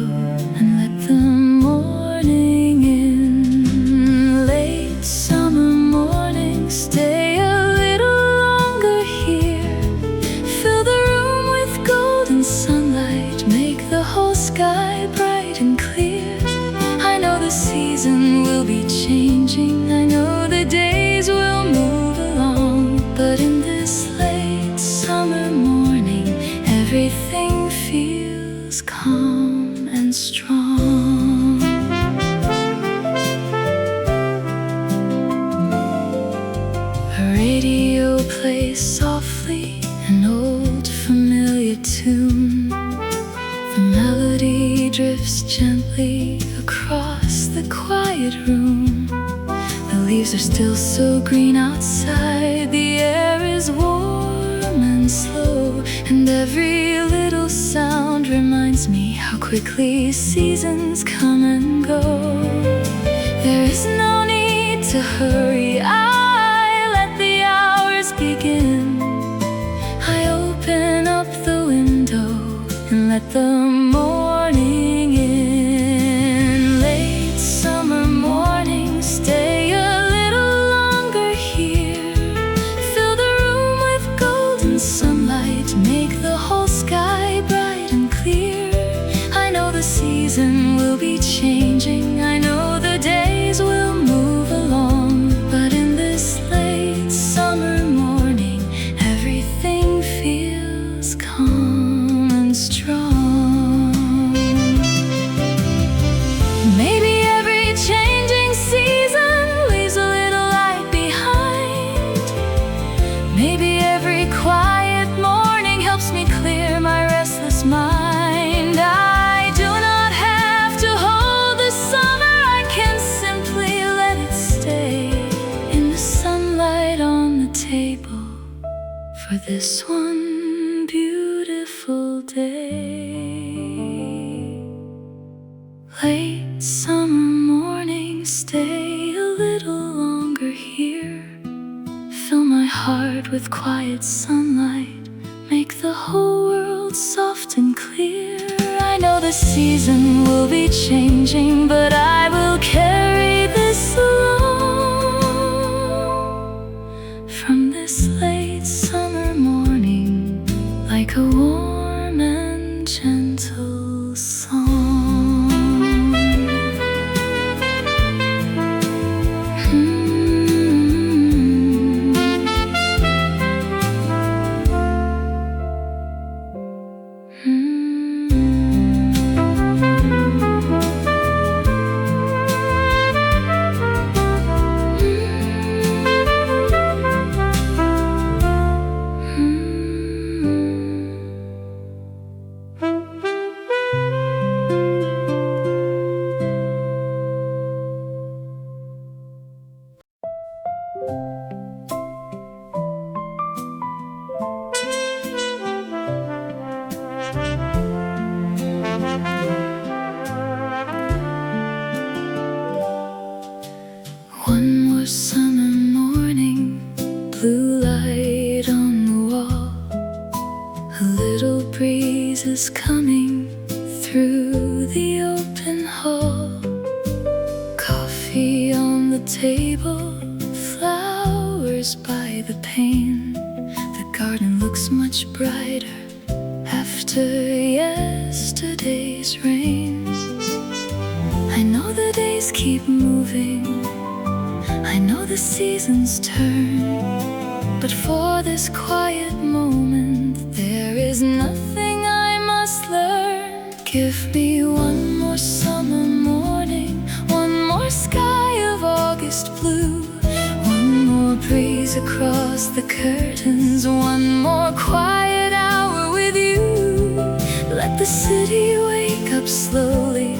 and let the morning in. Late summer morning, stay a little longer here. Fill the room with golden sunlight, make the whole sky bright and clear. I know the season will be changing, I know the days will move along, but in this late summer morning, everything feels calm and strong. A radio plays softly, an old familiar tune. The melody drifts gently across the quiet room. The leaves are still so green outside, the air is warm and slow, and every little sound reminds me how quickly seasons come and go. There is no need to hurry, I let the hours begin. I open up the window and let the morning in. Late summer morning, stay a little longer here. Fill the room with golden sunlight, make the table for this one beautiful day. Late summer morning, stay a little longer here. Fill my heart with quiet sunlight, make the whole world soft and clear. I know the season will be changing, but I will carry this alone. From this late summer morning, like a warm and gentle song. One more summer morning, blue light on the wall. A little breeze is coming through the open hall. Coffee on the table, flowers by the pane. The garden looks much brighter after yesterday's rains. I know the days keep moving, I know the seasons turn, but for this quiet moment, there is nothing I must learn. Give me one more summer morning, one more sky of August blue, one more breeze across the curtains, one more quiet hour with you. Let the city wake up slowly,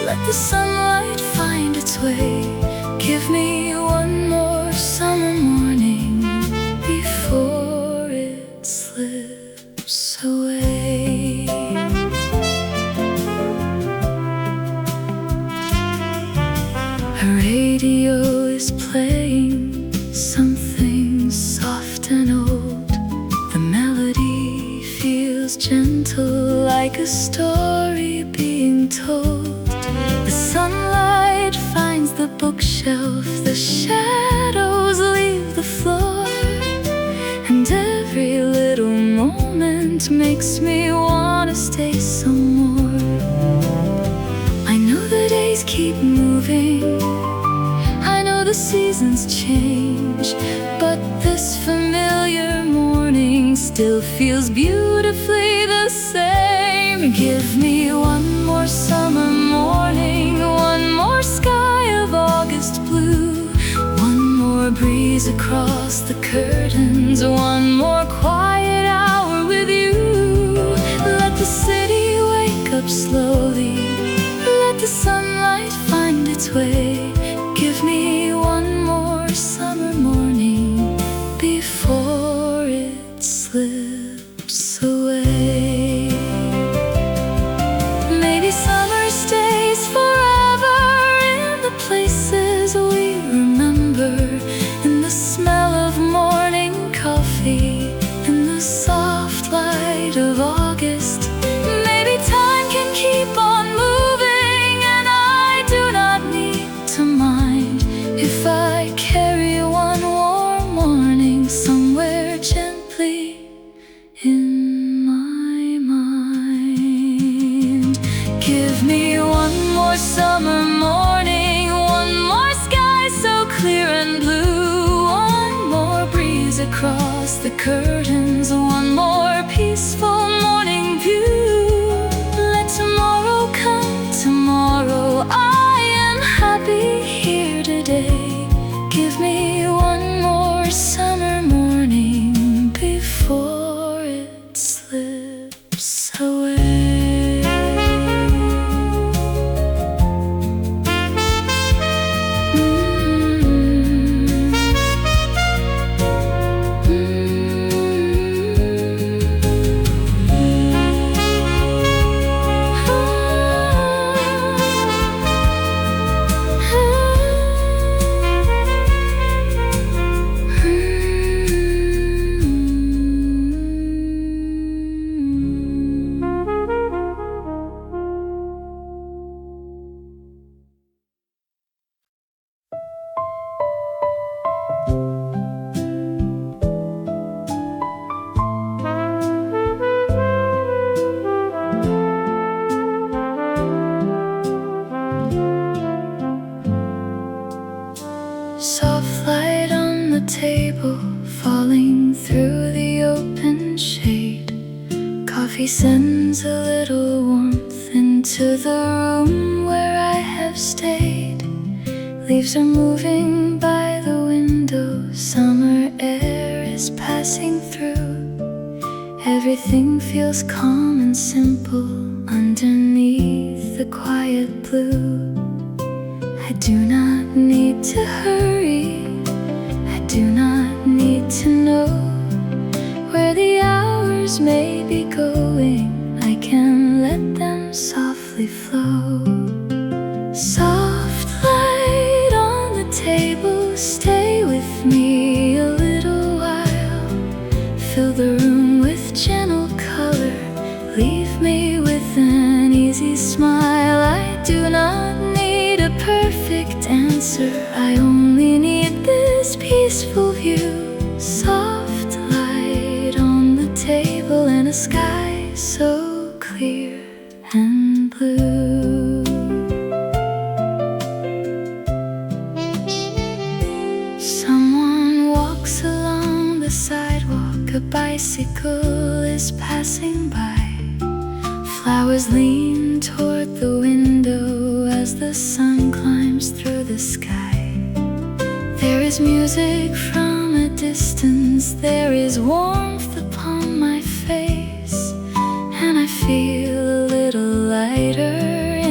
let the sunlight find its way. Give me one more summer morning before it slips away. A radio is playing something soft and old. The melody feels gentle, like a story being told. The sunlight finds the bookshelf, the shadows leave the floor, and every little moment makes me wanna stay some more. I know the days keep moving, I know the seasons change, but this familiar morning still feels beautifully the same. Give me one more summer morning, one more sky of August blue, one more breeze across the curtains, one more quiet hour with you. Let the city wake up slowly, let the sunlight find its way. Give me one more summer morning before it slips away. Maybe summer stays forever in the places we remember, in the smell of morning coffee, in the soft light of August. Maybe time can keep on moving, and I do not need to mind if I carry one warm morning somewhere gently in my mind. Give me one more summer morning, one more sky so clear and blue, one more breeze across the curtains, one more peaceful morning view. Let tomorrow come tomorrow, I am happy here today. Give me one more summer morning before it slips away. Soft light on the table, falling through the open shade. Coffee sends a little warmth into the room where I have stayed. Leaves are moving by the window, summer air is passing through. Everything feels calm and simple underneath the quiet blue. I do not need to hurry, I do not need to know where the hours may be going. I can let them softly flow. Soft light on the table, stay with me a little while. Fill the room with gentle color, leave me with an easy smile. I do not need a perfect answer, I only need this peaceful view. Soft light on the table and a sky so clear and blue. Someone walks along the sidewalk, a bicycle is passing by. Flowers lean toward the window as the sun climbs through the sky. There is music from a distance, there is warmth upon my face, and I feel a little lighter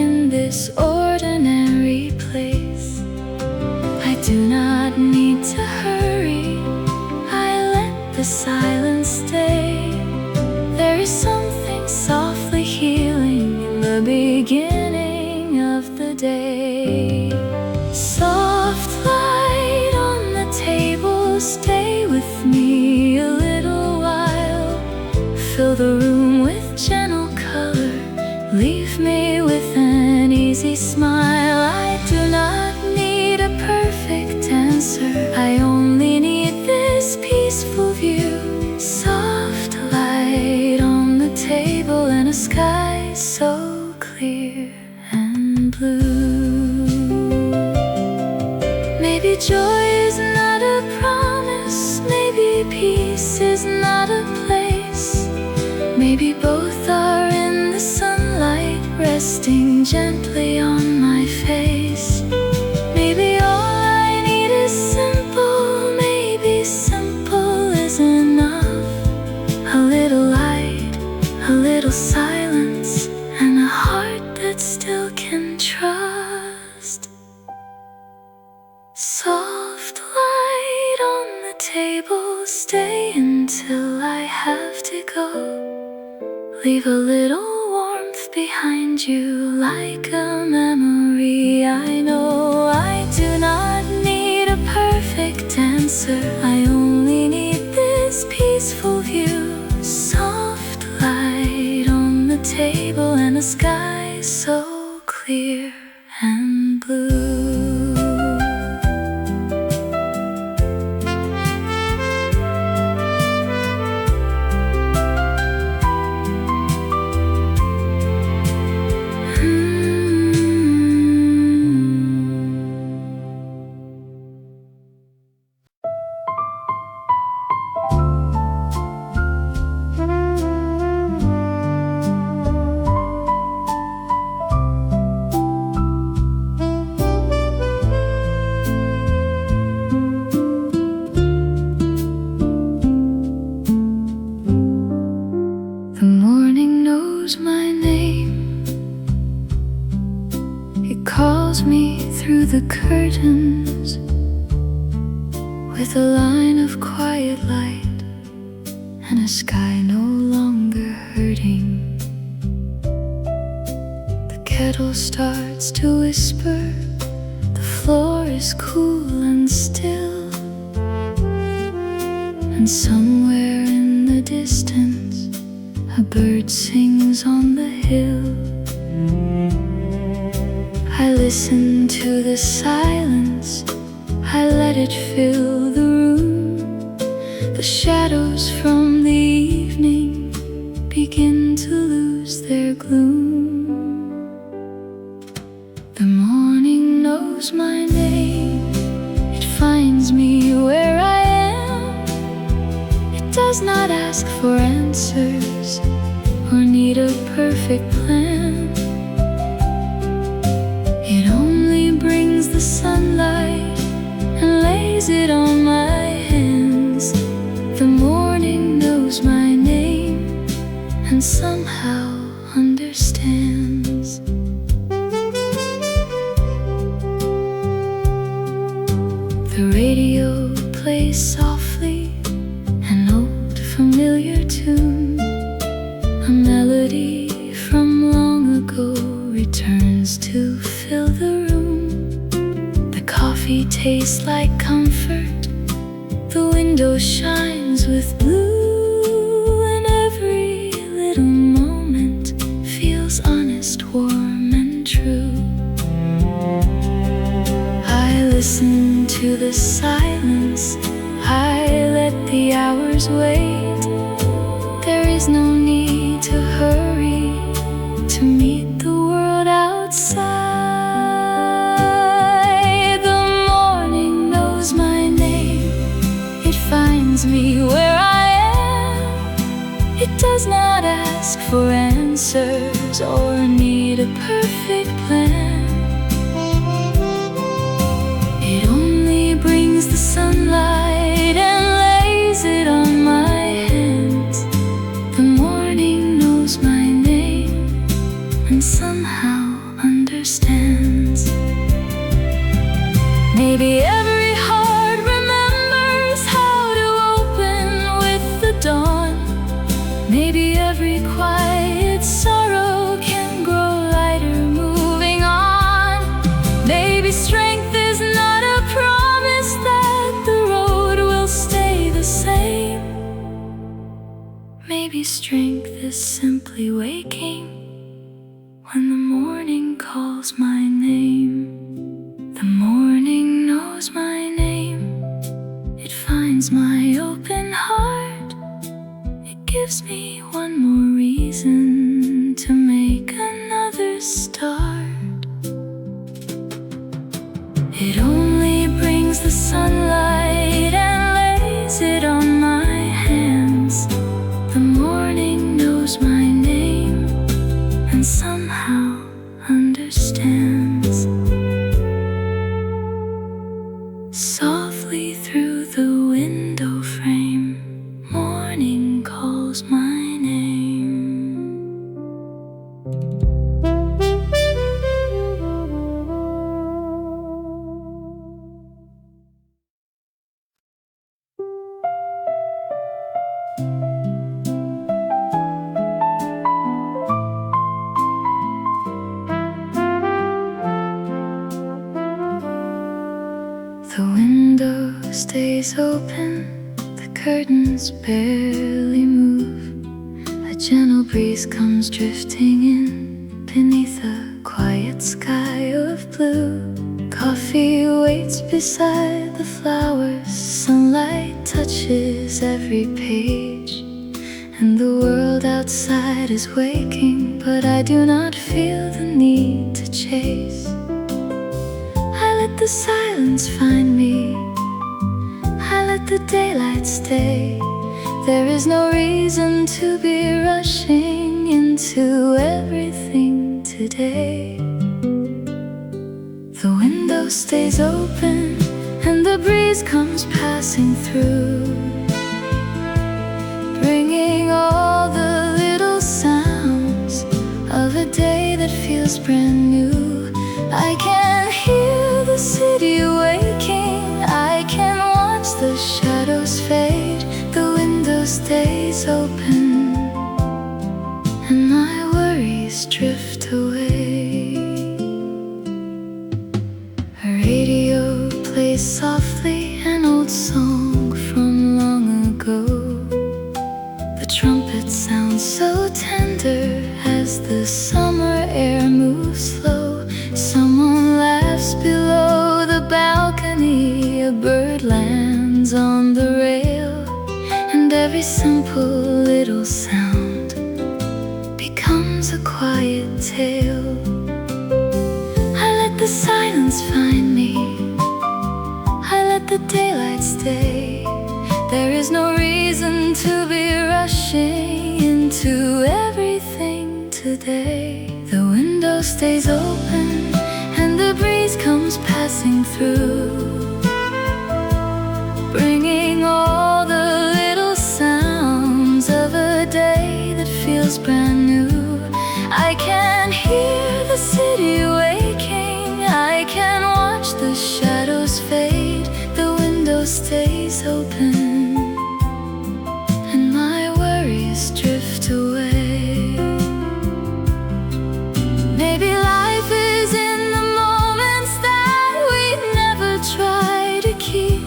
in this ordinary place. I do not need to hurry, I let the silence stay. There is something softly healing in the beginning of the day. Soft light on the table, stay with me a little while. Fill the room with gentle color, leave me with an easy smile. I do not need a perfect answer, I only need this peaceful view. Soft light on the table and a sky so clear and blue. Maybe joy is not a promise, maybe peace is not a place. Maybe both are in the sunlight, resting gently on my face. Maybe all I need is simple, maybe simple is enough. A little light, a little silence, and a heart that still can trust. Soft light on the table, stay until I have to go. Leave a little warmth behind you like a memory. I know I do not need a perfect answer, I only need this peaceful view. Soft light on the table and a sky so clear and blue. The morning knows my name, it calls me through the curtains with a line of quiet light and a sky no longer hurting. The kettle starts to whisper, the floor is cool and still, and somewhere in the distance a bird sings on the hill. I listen to the silence, I let it fill the room. The shadows from the evening begin to lose their gloom. The morning knows my name, it finds me where I am. It does not ask for answers or need a perfect plan. It only brings the sunlight and lays it on my hands. The morning knows my name and somehow understands. The radio plays softly an old familiar tune. A melody from long ago returns to fill the room. The coffee tastes like comfort. The window shines with blue, and every little moment feels honest, warm, and true. I listen to the silence, I let the hours wait. There is no need to hurry to meet the world outside. The morning knows my name, it finds me where I am. It does not ask for answers or need a perfect plan. It only brings the sunlight and lays it on my hands. The morning knows my name and somehow understands. Maybe every heart remembers how to open with the dawn. Maybe every quiet sorrow can grow lighter moving on. Maybe strength is not a promise that the road will stay the same. Maybe strength is simply waking when the morning calls my name. The morning knows my name, it finds my open heart. It gives me one more reason to make another start. It only brings the sunlight and lays it on my hands. The morning knows my name and somehow understands. Softly through the window frame, morning calls my name. The window stays open, the curtains barely move. A gentle breeze comes drifting in beneath a quiet sky of blue. Coffee waits beside the flowers, sunlight touches every page. And the world outside is waking, but I do not feel the need to chase. I let the silence find me, I let the daylight stay. There is no reason to be rushing into everything today. The window stays open and the breeze comes passing through, bringing all the little sounds of a day that feels brand new. I can hear the city waking, I can watch the shadows fade. The window stays open and my worries drift away. A radio plays softly an old song from long ago. The trumpet sounds so tender as the summer air moves slow. Someone laughs below the balcony, a bird lands on the rail, and every simple little sound becomes a quiet tale. I let the silence find me, I let let the daylight stay. There is no reason to be rushing into everything today. The window stays open and the breeze comes passing through, bringing all the little sounds of a day that feels brand new. I can hear the city waking, I can watch the shadows fade. The window stays open and my worries drift away. Maybe life is in the moments that we never try to keep,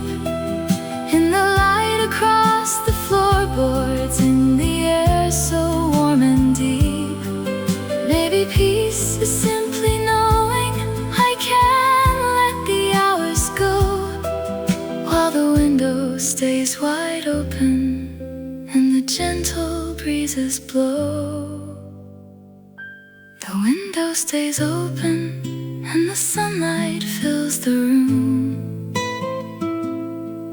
in the light across the floorboards, in the air so warm and deep. Maybe peace is simply knowing I can let the hours go while the window stays wide open and the gentle breezes blow. The window stays open and the sunlight fills the room,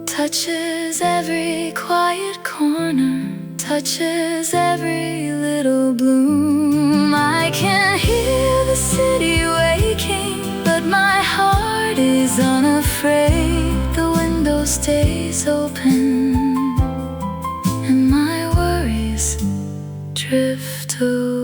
touches every quiet corner, touches every little bloom. I can hear the city waking, but my heart is unafraid. The window stays open and my worries drift away.